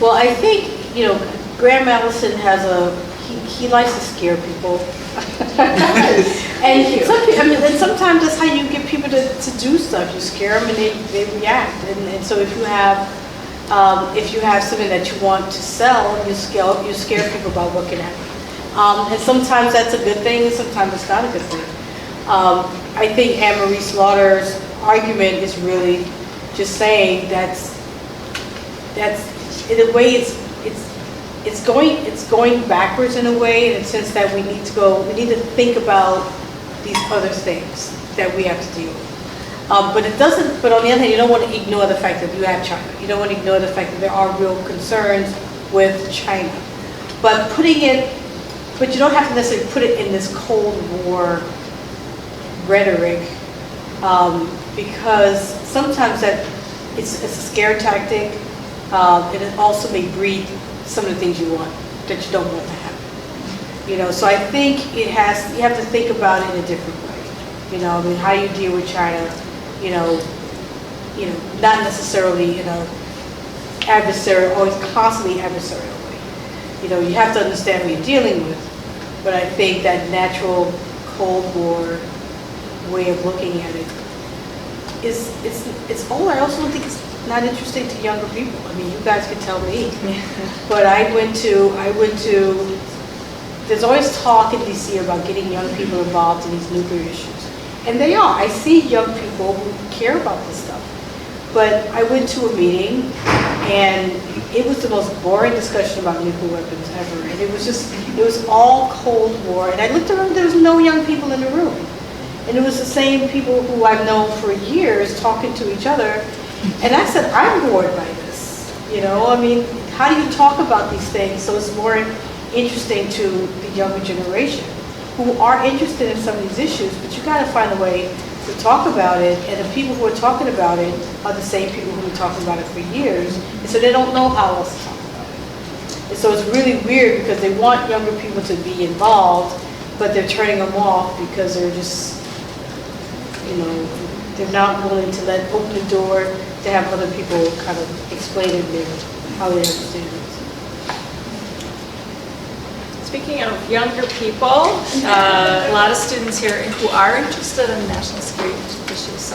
Well, I think, Graham Allison has he likes to scare people. And sometimes that's how you get people to do stuff. You scare them and they react. And so if you have something that you want to sell, you scare people about what can happen. And sometimes that's a good thing, and sometimes it's not a good thing. I think Anne Marie Slaughter's argument is really just saying that's in a way it's going backwards in a way, in the sense that we need to think about these other things that we have to deal with. But on the other hand, you don't want to ignore the fact that you have China. You don't want to ignore the fact that there are real concerns with China. But you don't have to necessarily put it in this Cold War rhetoric, because sometimes it's a scare tactic. and it also may breed some of the things you want, that you don't want to happen. So I think you have to think about it in a different way. I mean, how you deal with China, not necessarily, adversarial, always constantly adversarial way. You have to understand what you're dealing with, but I think that natural Cold War way of looking at it it's old. I also don't think it's not interesting to younger people. I mean, you guys can tell me. But I went to, there's always talk in DC about getting young people involved in these nuclear issues. And they are. I see young people who care about this stuff. But I went to a meeting and it was the most boring discussion about nuclear weapons ever. And it was all Cold War. And I looked around, there was no young people in the room. And it was the same people who I've known for years talking to each other. And I said, I'm bored by this. I mean, how do you talk about these things so it's more interesting to the younger generation who are interested in some of these issues, but you got to find a way to talk about it, and the people who are talking about it are the same people who have been talking about it for years, and so they don't know how else to talk about it. And so it's really weird because they want younger people to be involved, but they're turning them off because they're just, they're not willing to open the door to have other people kind of explain it how they understand it. Speaking of younger people, a lot of students here who are interested in national security issues. So.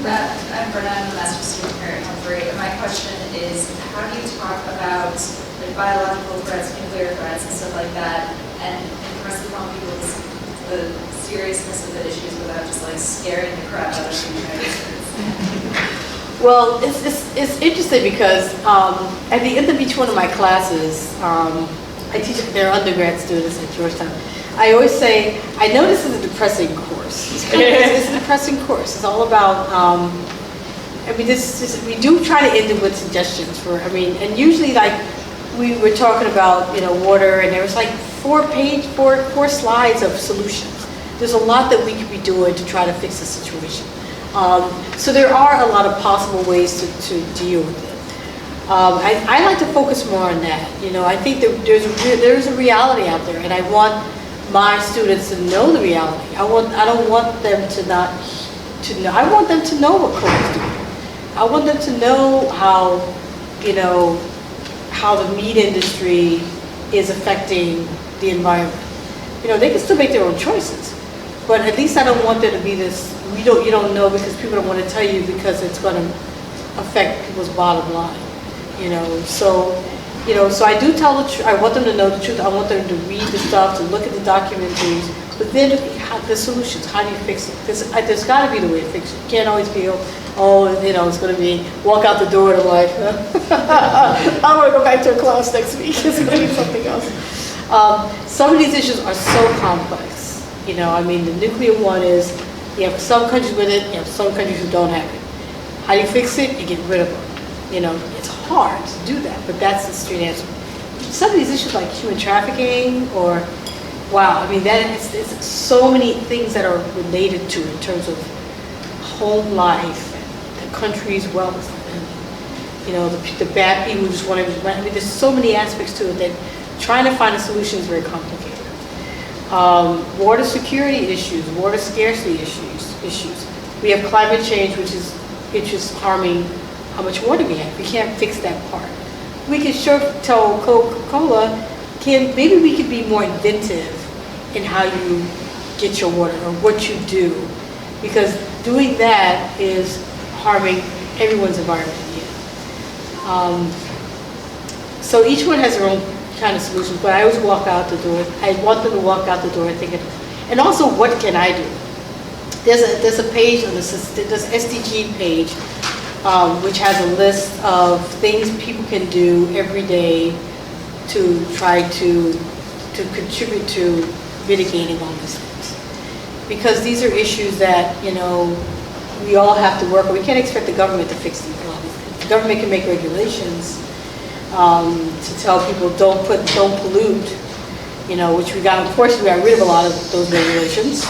I'm Brenna, I'm a master's student here at Humphrey. And my question is, how do you talk about biological threats, nuclear threats, and stuff like that, and impress upon people the seriousness of the issues without just scaring the crap out of the United States? Well, it's interesting because at the end of each one of my classes, I teach their undergrad students at Georgetown. I always say, I know this is a depressing course. It's a depressing course. It's all about, we do try to end it with suggestions and usually we were talking about, water, and there was four slides of solutions. There's a lot that we could be doing to try to fix the situation. So there are a lot of possible ways to deal with it. I like to focus more on that. I think there's a reality out there, and I want my students to know the reality. I don't want them to not to know. I want them to know what COVID is doing. I want them to know how the meat industry is affecting the environment. They can still make their own choices, but at least I don't want there to be this. You don't know because people don't want to tell you because it's going to affect people's bottom line. So I do tell the truth. I want them to know the truth. I want them to read the stuff, to look at the documentaries, but then the solutions. How do you fix it? There's got to be the way to fix it. You can't always be, it's going to be walk out the door and I'm like, I want to go back to a class next week. It's going to be something else. Some of these issues are so complex. The nuclear one is you have some countries with it, you have some countries who don't have it. How do you fix it? You get rid of them. It's hard to do that, but that's the straight answer. Some of these issues like human trafficking it's so many things that are related to it in terms of home life, and the country's wealth, and the bad people who just want to, there's so many aspects to it that trying to find a solution is very complicated. Water security issues, water scarcity issues. We have climate change, which is harming how much water we have. We can't fix that part. We could tell Coca-Cola, maybe we could be more inventive in how you get your water or what you do, because doing that is harming everyone's environment. So each one has their own kind of solutions, but I always walk out the door. I want them to walk out the door thinking, and also what can I do? There's a page on this SDG page, which has a list of things people can do every day to try to contribute to mitigating all these things. Because these are issues that, we all have to work on. We can't expect the government to fix these problems. The government can make regulations to tell people don't pollute, which unfortunately we got rid of a lot of those regulations,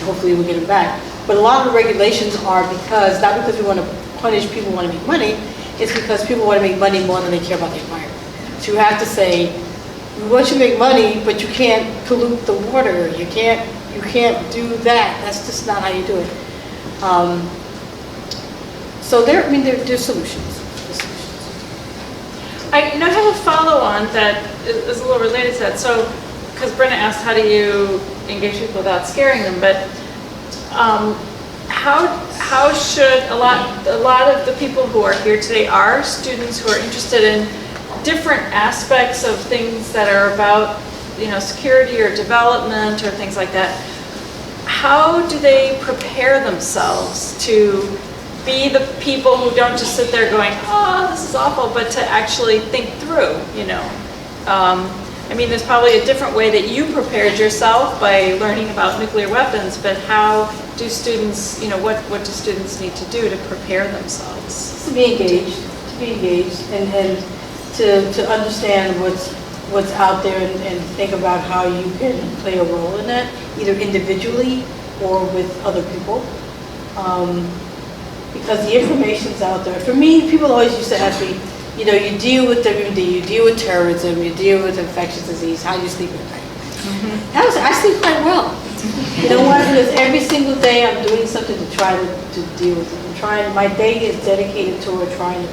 hopefully we'll get them back. But a lot of the regulations are not because we want to punish people who want to make money, it's because people want to make money more than they care about the environment. So you have to say, we want you to make money, but you can't pollute the water. You can't do that. That's just not how you do it. So there's solutions. I have a follow-on that is a little related to that. So, because Brenna asked, how do you engage people without scaring them? But how should a lot of the people who are here today are students who are interested in different aspects of things that are about, security or development or things like that. How do they prepare themselves to be the people who don't just sit there going, oh, this is awful, but to actually think through, there's probably a different way that you prepared yourself by learning about nuclear weapons, but how do students, what do students need to do to prepare themselves? To be engaged, and to understand what's out there and think about how you can play a role in that, either individually or with other people. Because the information's out there. For me, people always used to ask me, you deal with WMD, you deal with terrorism, you deal with infectious disease, how do you sleep at night? Mm-hmm. I sleep quite well. You know what? Because every single day I'm doing something to try to deal with it. My day is dedicated toward trying to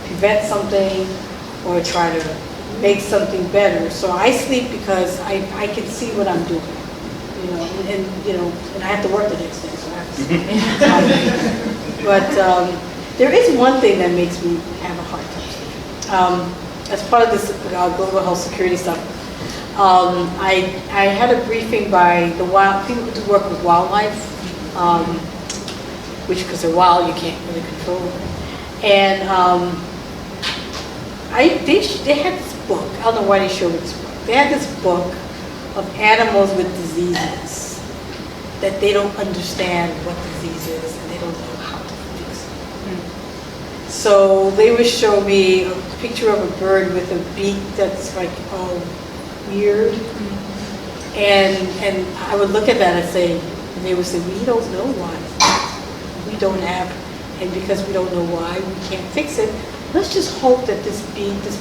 prevent something or try to make something better. So I sleep because I can see what I'm doing. And I have to work the next day, so I have to sleep. But there is one thing that makes me have a hard time sleeping. As part of this global health security stuff, I had a briefing by the people who work with wildlife, which because they're wild, you can't really control them. And they had this book. I don't know why they showed this book. They had this book of animals with diseases that they don't understand what disease is and they don't know how to fix it. So they would show me a picture of a bird with a beak that's like all weird, and I would look at that and they would say, we don't know why. We don't have, and because we don't know why, we can't fix it. Let's just hope that this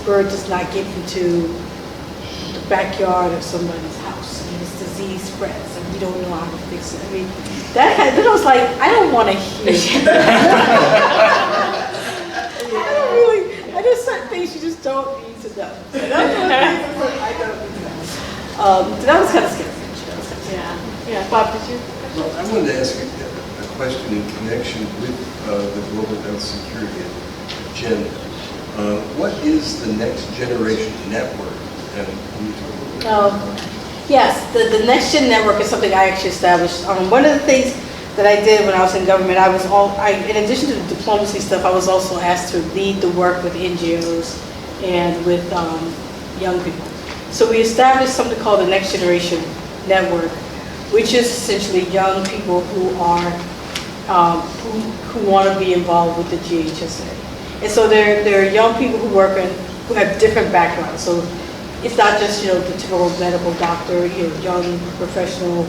bird does not get into the backyard of somebody's house and this disease spreads and we don't know how to fix it. Then I was like, I don't want to hear that. There's certain things you just don't need to know. And that's one thing I don't need to know. So that was kind of scary. Yeah. Bob, did you? Well, I wanted to ask a question in connection with the global health security agenda. What is the next generation network? And can you talk a little bit about that? Yes, the Next Gen Network is something I actually established. One of the things that I did when I was in government, in addition to the diplomacy stuff, I was also asked to lead the work with NGOs and with young people. So we established something called the Next Generation Network, which is essentially young people who are who want to be involved with the GHSA. And so they're young people who who have different backgrounds. So it's not just the typical medical doctor, young professional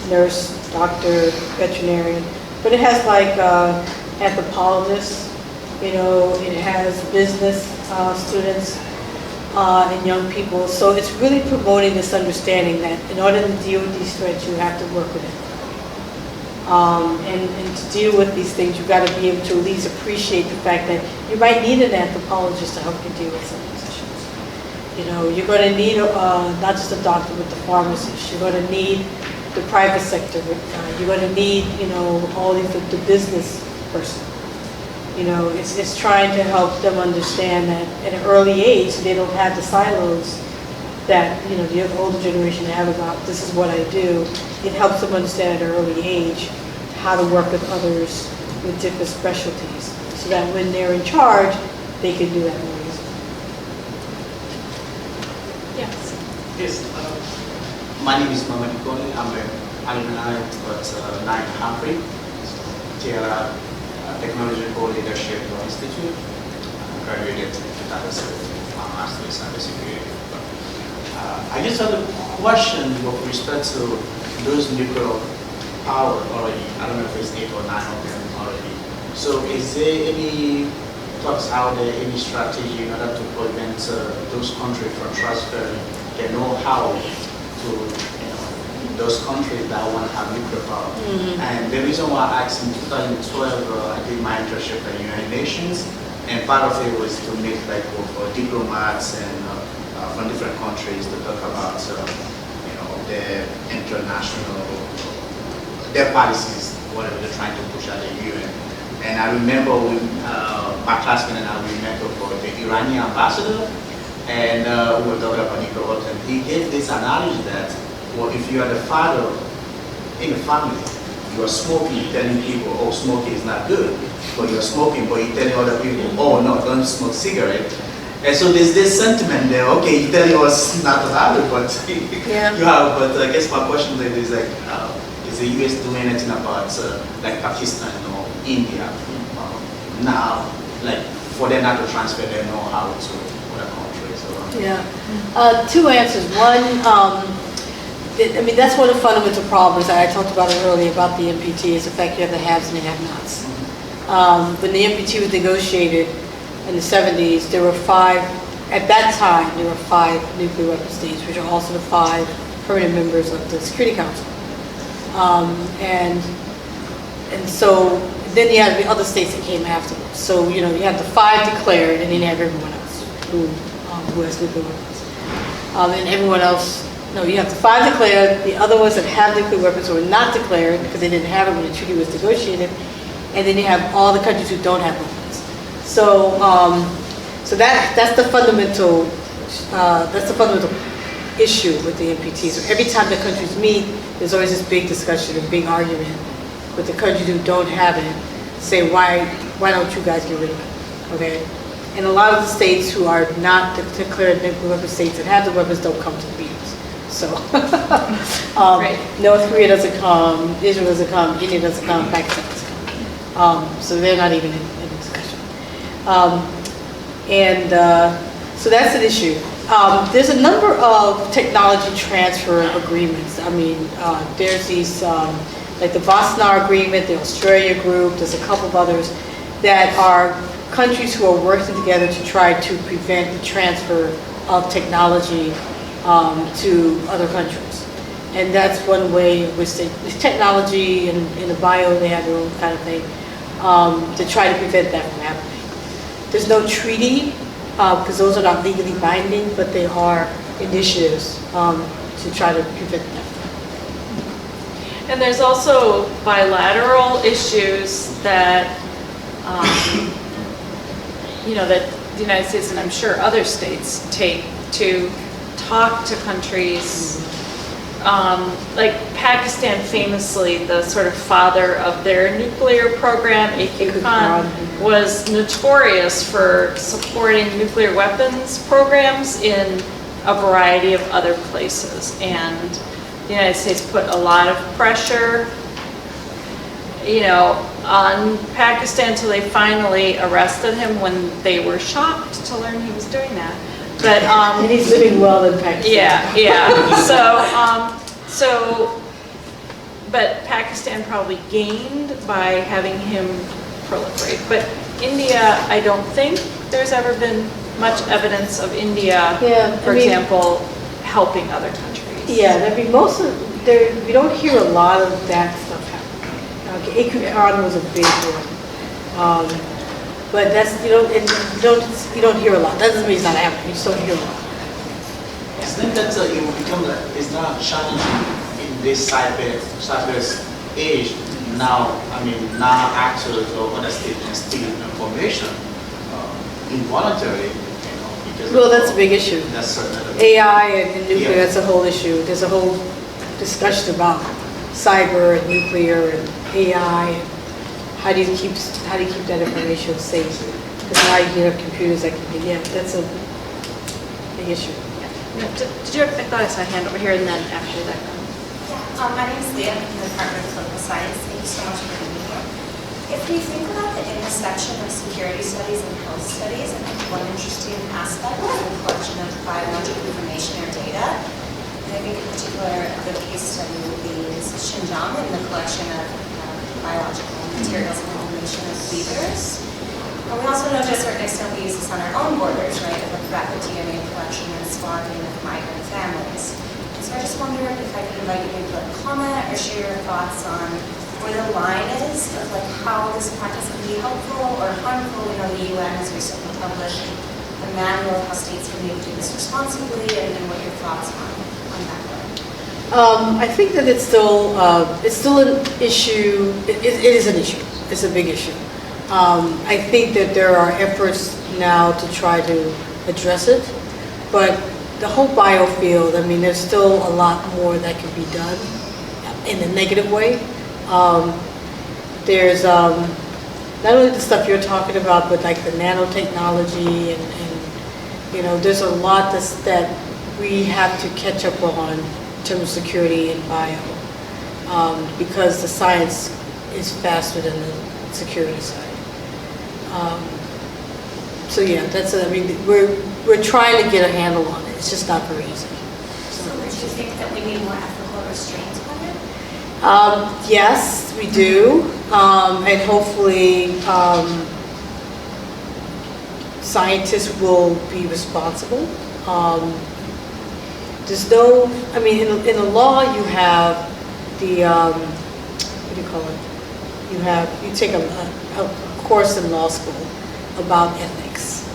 nurse, doctor, veterinarian, but it has like anthropologists, it has business students and young people. So it's really promoting this understanding that in order to deal with these threats, you have to work with it. And to deal with these things, you've got to be able to at least appreciate the fact that you might need an anthropologist to help you deal with some of these issues. You're going to need not just a doctor, but the pharmacist. You're going to need the private sector. You're going to need, all the business person. It's trying to help them understand that at an early age, they don't have the silos that, the older generation have about, this is what I do. It helps them understand at an early age how to work with others with different specialties, so that when they're in charge, they can do that more easily. Yes. Yes. My name is Mohammed Koli. I'm an alumni at Humphrey, JLR Technology Co-Leadership Institute. I graduated in 2007 with my master's in cybersecurity. I just have a question with respect to those nuclear power already. I don't know if it's 8 or 9 of them already. So is there any talks out there any strategy in order to prevent those countries from transferring the know-how to those countries that want to have nuclear power. And the reason why I asked in 2012, I did my internship at United Nations, and part of it was to make like for diplomats and from different countries to talk about their international, their policies, whatever they're trying to push at the UN. And I remember when my classmate and I, we met with the Iranian ambassador, and we were talking about nuclear weapons. He gave this analogy that, well, if you are the father in a family, you are smoking, telling people, oh, smoking is not good, but you're smoking, but you're telling other people, oh, no, don't smoke cigarette. And so there's this sentiment there, okay, you tell us not to have it, but you have, but I guess my question is like, is the US doing anything about like Pakistan or India now, like for them not to transfer their know-how to other countries? Yeah, two answers. One, I mean, that's one of the fundamental problems that I talked about earlier about the NPT is the fact you have the haves and the have-nots. When the NPT was negotiated in the 70s, there were at that time, there were 5 nuclear weapon states, which are also the 5 permanent members of the Security Council. And so then you have the other states that came afterwards. So, you have the 5 declared, and then you have everyone else who has nuclear weapons. And everyone else, no, you have the 5 declared, the other ones that have nuclear weapons who are not declared because they didn't have it when the treaty was negotiated, and then you have all the countries who don't have weapons. So, that's the fundamental issue with the NPT. So every time the countries meet, there's always this big discussion, a big argument with the countries who don't have it. Say, why don't you guys get rid of it? Okay, and a lot of the states who are not declared nuclear weapon states that have the weapons don't come to the meetings. So, North Korea doesn't come, Israel doesn't come, India doesn't come, Pakistan doesn't come. So they're not even in discussion. So that's an issue. There's a number of technology transfer agreements. I mean, there's these, like the Wassenaar Agreement, the Australia Group, there's a couple of others that are countries who are working together to try to prevent the transfer of technology to other countries. And that's one way in which technology and in the bio, they have their own kind of thing, to try to prevent that from happening. There's no treaty, because those are not legally binding, but they are initiatives to try to prevent that. And there's also bilateral issues that, that the United States and I'm sure other states take to talk to countries, like Pakistan famously, the sort of father of their nuclear program, A.Q. Khan, was notorious for supporting nuclear weapons programs in a variety of other places. And the United States put a lot of pressure, on Pakistan until they finally arrested him when they were shocked to learn he was doing that. But and he's living well in Pakistan. Yeah. But Pakistan probably gained by having him proliferate. But India, I don't think there's ever been much evidence of India, for example, helping other countries. Yeah, I mean, we don't hear a lot of that stuff happening. A.Q. Khan was a big one. But that's, you don't hear a lot. That doesn't mean it's not happening, you just don't hear a lot. I think that it will become it's not challenging in this cyber age. Now, now actors or other states can steal information involuntarily, because well, that's a big issue. That's AI and nuclear, that's a whole issue. There's a whole discussion about cyber and nuclear and AI. And how do you keep that information safe? Because now you have computers that can be, that's a big issue. I thought I saw a hand over here, and then after that. My name is Leah, I'm from the Department of Political Science. Thank you so much for being here. If we think about the intersection of security studies and health studies, I think one interesting aspect is the collection of biological information or data. And I think in particular, the case study would be Xinjiang and the collection of biological materials and information of fevers. And we also know to a certain extent we use this on our own borders, right, of rapid DNA collection and swabbing of migrant families. And so I just wondered if I could invite you to comment or share your thoughts on where the line is of like how this practice can be helpful or harmful. We know the UN has recently published a manual of how states can do this responsibly, and what your thoughts on that are. I think that it's still an issue. It is an issue. It's a big issue. I think that there are efforts now to try to address it, but the whole biofield, I mean, there's still a lot more that can be done in a negative way. There's not only the stuff you're talking about, but like the nanotechnology and you know, there's a lot that we have to catch up on in terms of security and bio, because the science is faster than the security side. So yeah, I mean, we're trying to get a handle on it. It's just not very easy. So would you think that we need more ethical restraints on it? Yes, we do, and hopefully scientists will be responsible. There's no, I mean, in the law you have the, what do you call it? You take a course in law school about ethics.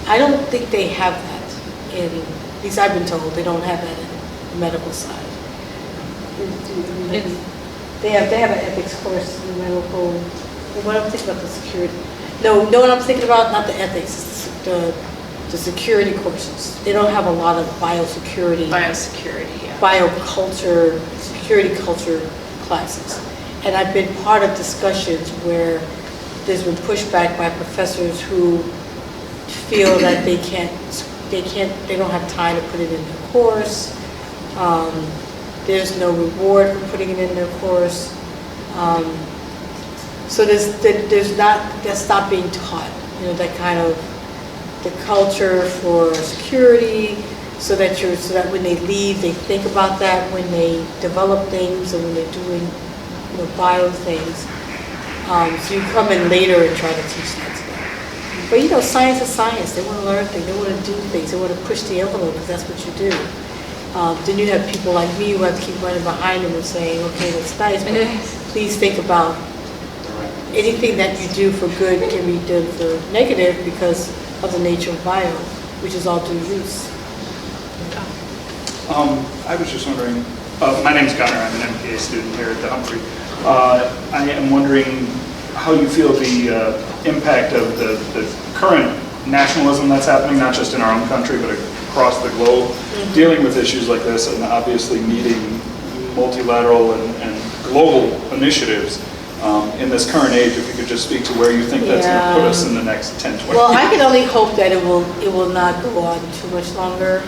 I don't think they have that at least I've been told, they don't have that in the medical side. They have an ethics course in medical. What I'm thinking about the security. No, what I'm thinking about, not the ethics, the security courses. They don't have a lot of biosecurity. Biosecurity, yeah. Bioculture, security culture classes. And I've been part of discussions where there's been pushback by professors who feel that they don't have time to put it in their course. There's no reward for putting it in their course. So that's not being taught, you know, that kind of the culture for security, so that when they leave, they think about that when they develop things and when they're doing, you know, bio things. So you come in later and try to teach that to them. But you know, science is science. They want to learn things. They want to do things. They want to push the envelope because that's what you do. Then you have people like me who have to keep running behind them and saying, okay, that's nice, but please think about anything that you do for good can be done for negative because of the nature of bio, which is all due use. I was just wondering, my name's Gunnar, I'm an MPA student here at the Humphrey. I am wondering how you feel the impact of the current nationalism that's happening, not just in our own country, but across the globe, dealing with issues like this and obviously needing multilateral and global initiatives in this current age. If you could just speak to where you think that's going to put us in the next 10, 20 Well, years. I can only hope that it will not go on too much longer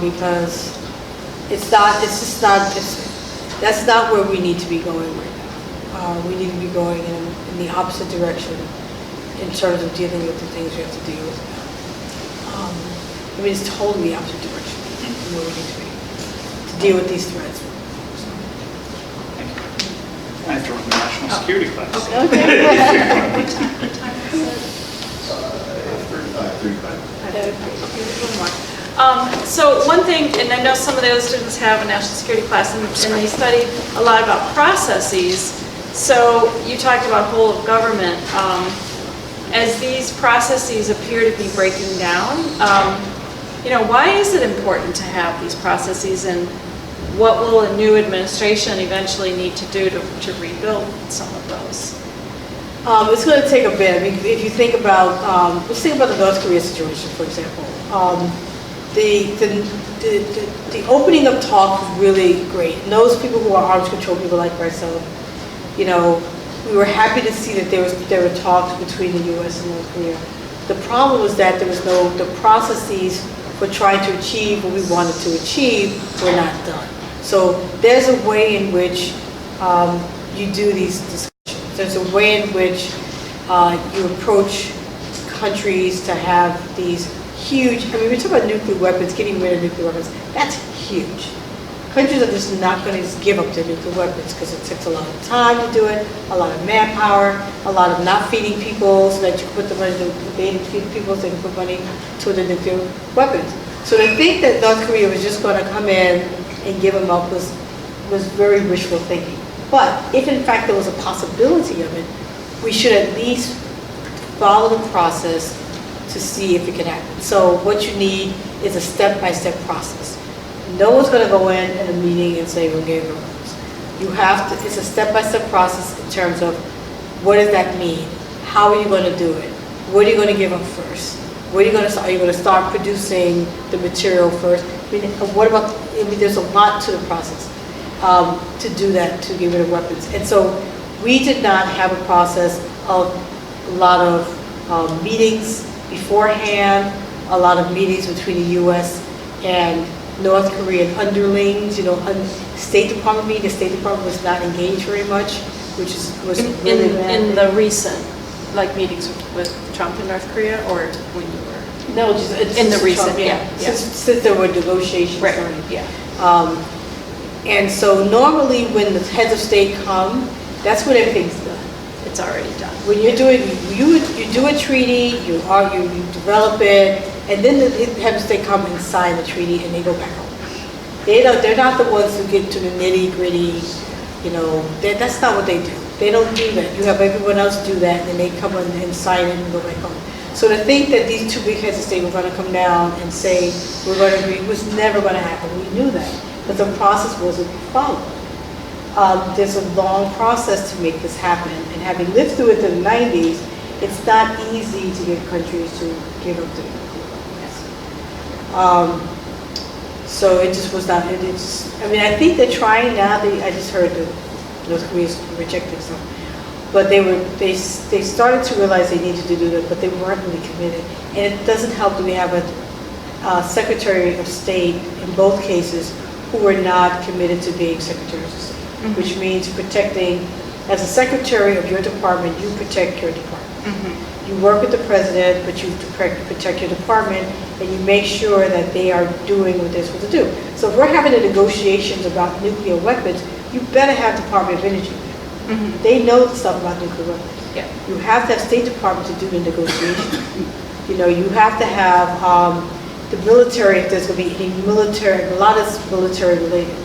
because that's not where we need to be going right now. We need to be going in the opposite direction in terms of dealing with the things we have to deal with now. I mean, it's totally the opposite direction from where we need to be to deal with these threats. Thank you. I have to run the national security class. So one thing, and I know some of the other students have a national security class, and they study a lot about processes. So you talked about whole of government. As these processes appear to be breaking down, you know, why is it important to have these processes, and what will a new administration eventually need to do to rebuild some of those? It's going to take a bit. I mean, if you think about, let's think about the North Korea situation, for example. The opening of talk was really great. And those people who are arms control people like myself, you know, we were happy to see that there were talks between the U.S. and North Korea. The problem was that the processes for trying to achieve what we wanted to achieve were not done. So there's a way in which you do these discussions. There's a way in which you approach countries to have these huge, I mean, we talk about nuclear weapons, getting rid of nuclear weapons, that's huge. countries are just not going to just give up their nuclear weapons because it takes a lot of time to do it, a lot of manpower, a lot of not feeding people so that you can put the money, they didn't feed people so they can put money to the nuclear weapons. So to think that North Korea was just going to come in and give them up was very wishful thinking. But if in fact there was a possibility of it, we should at least follow the process to see if it can happen. So what you need is a step-by-step process. No one's going to go in a meeting and say, we're getting weapons. You have to, it's a step-by-step process in terms of what does that mean? How are you going to do it? What are you going to give them first? Where are you going to start? Are you going to start producing the material first? I mean, what about, I mean, there's a lot to the process to do that, to get rid of weapons. And so we did not have a process of a lot of meetings beforehand, a lot of meetings between the U.S. and North Korean underlings, State Department meeting. The State Department was not engaged very much, which was really bad. In the recent, meetings with Trump in North Korea, or when you were? No, just in the recent, Trump, yeah. Since there were negotiations Right, starting. yeah. And so normally when the heads of state come, that's when everything's done. It's already done. When you're doing, you do a treaty, you develop it, and then the heads of state come and sign the treaty and they go back home. They're not the ones who get to the nitty gritty, that's not what they do. They don't do that. You have everyone else do that and then they come in and sign it and go back home. So to think that these two big heads of state were going to come down and say, we're going to agree, was never going to happen. We knew that, but the process wasn't followed. There's a long process to make this happen, and having lived through it in the 90s, it's not easy to get countries to give up their nuclear weapons. So it just was not, I think they're trying now. I just heard that North Korea's rejecting some. But they started to realize they needed to do that, but they weren't really committed. And it doesn't help that we have a Secretary of State in both cases who were not committed to being Secretaries of State, which means protecting, as a Secretary of your department, you protect your department. You work with the President, but you protect your department, and you make sure that they are doing what they're supposed to do. So if we're having the negotiations about nuclear weapons, you better have Department of Energy. They know the stuff about nuclear weapons. Yeah. You have to have State Department to do the negotiation. You have to have the military, if there's going to be any military, a lot is military related.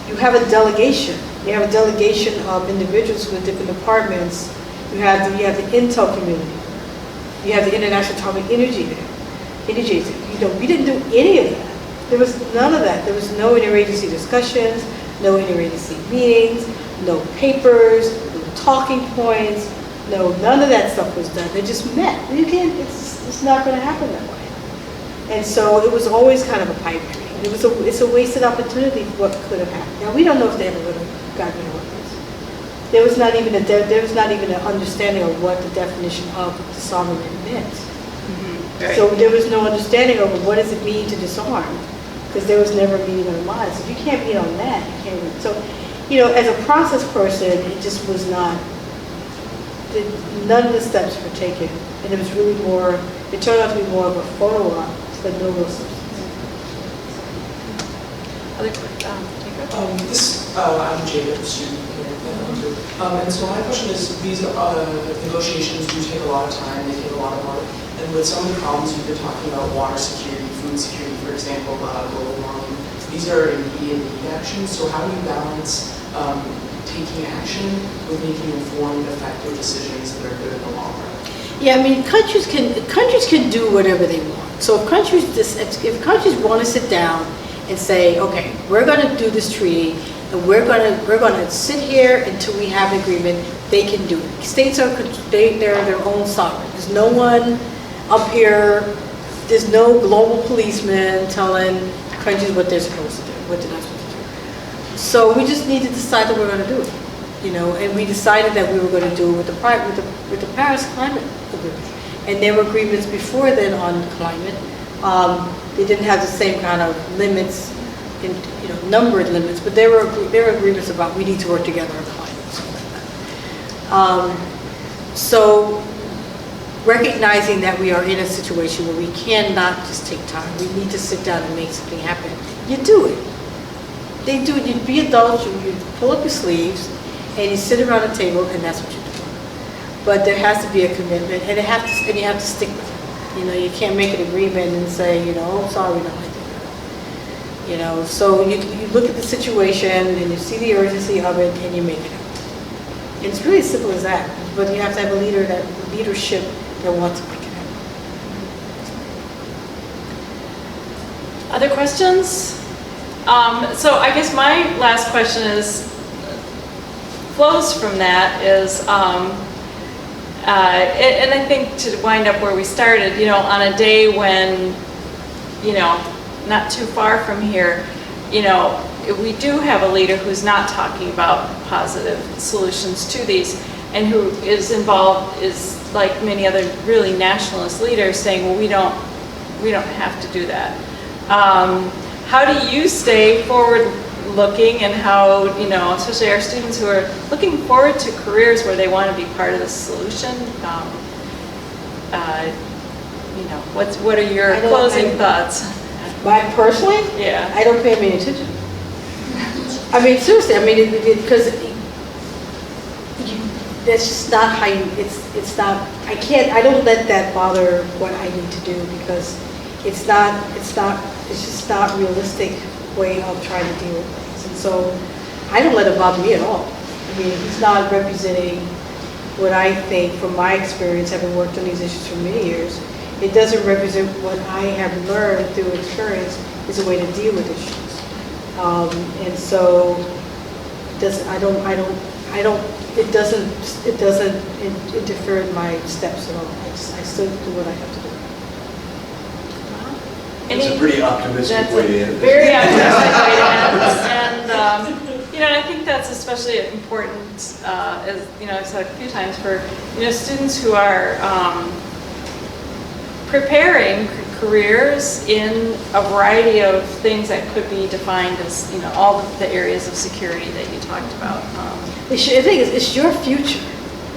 You have a delegation. You have a delegation of individuals with different departments. You have the intel community. You have the International Atomic Energy there. We didn't do any of that. There was none of that. There was no interagency discussions, no interagency meetings, no papers, no talking points, none of that stuff was done. They just met. It's not going to happen that way. And so it was always kind of a pipe dream. It's a wasted opportunity for what could have happened. Now we don't know if they ever would have gotten rid of weapons. There was not even an understanding of what the definition of disarmament meant. Right. So there was no understanding of what does it mean to disarm, because there was never a meeting on the lines. If you can't meet on that, you can't meet. So, as a process person, it just was not. None of the steps were taken, and it was really more. It turned out to be more of a photo op than no real substance. Other quick, I'm Jacob, student here at and so my question is, these negotiations do take a lot of time, they take a lot of work, and with some of the problems you've been talking about, water security, food security, for example, global warming, these are immediate need actions, so how do you balance taking action with making informed, effective decisions that are good in the long run? Yeah, countries can do whatever they want. So if countries want to sit down and say, okay, we're going to do this treaty, and we're going to sit here until we have an agreement, they can do it. States they're their own sovereign. There's no one up here. There's no global policeman telling countries what they're supposed to do, what they're not supposed to do. So we just need to decide that we're going to do it, And we decided that we were going to do it with the Paris Climate Agreement, and there were agreements before then on climate. They didn't have the same kind of limits, numbered limits, but there were agreements about we need to work together on climate, something like that. So recognizing that we are in a situation where we cannot just take time, we need to sit down and make something happen. You do it. They do, you be adults, you pull up your sleeves, and you sit around a table, and that's what you do. But there has to be a commitment, and you have to stick with it. You know, you can't make an agreement and say, you know, oh, sorry, no, I didn't. You know, so you look at the situation, and you see the urgency of it, and you make it happen. And it's really as simple as that. But you have to have a leadership that wants to make it happen. Other questions? So I guess my last question is, flows from that is, and I think to wind up where we started, you know, on a day when, you know, not too far from here, you know, we do have a leader who's not talking about positive solutions to these, and who is involved, is like many other really nationalist leaders saying, well, we don't have to do that. How do you stay forward-looking, and how, you know, especially our students who are looking forward to careers where they want to be part of the solution? You know, what are your closing thoughts? Personally, Yeah. I don't pay any attention. I mean, seriously, I mean, because that's just not how you, it's not, I don't let that bother what I need to do, because it's just not realistic way of trying to deal with things. And so I don't let it bother me at all. I mean, he's not representing what I think, from my experience, having worked on these issues for many years, it doesn't represent what I have learned through experience is a way to deal with issues. And so it doesn't interfere in my steps at all. I still do what I have to do. It's a pretty optimistic way to end. Very optimistic way to end. And, you know, I think that's especially important, as, you know, I've said a few times, for, you know, students who are preparing careers in a variety of things that could be defined as, you know, all the areas of security that you talked about. The thing is, it's your future,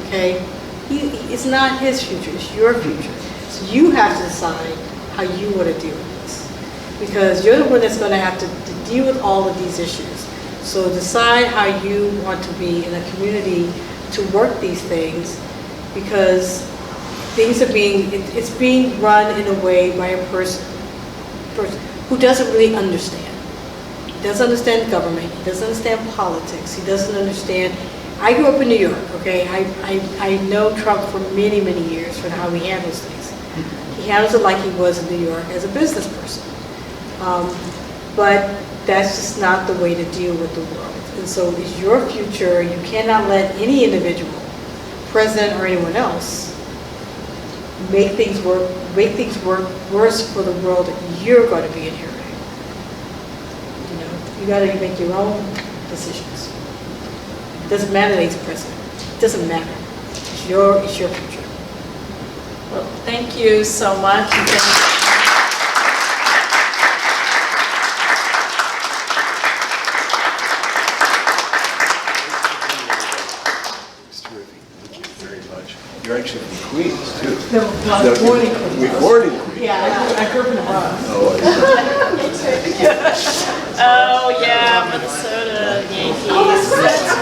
okay? It's not his future, it's your future. So you have to decide how you want to deal with this, because you're the one that's going to have to deal with all of these issues. So decide how you want to be in a community to work these things, because things are it's being run in a way by a person who doesn't really understand. He doesn't understand government, he doesn't understand politics, he doesn't understand. I grew up in New York, okay? I know Trump for many, many years for how he handles things. He handles it like he was in New York as a business person. But that's just not the way to deal with the world. And so it's your future. You cannot let any individual, president or anyone else, make things work worse for the world that you're going to be inheriting. You know, you got to make your own decisions. It doesn't matter that he's president. It doesn't matter. It's your future. Well, thank you so much. And It's terrific. Thank you very much. You're actually from Queens, too. No, I was born in Queens. We're born in Queens. Yeah, I grew up in the Bronx. Oh, I see. oh yeah, Minnesota Yankees.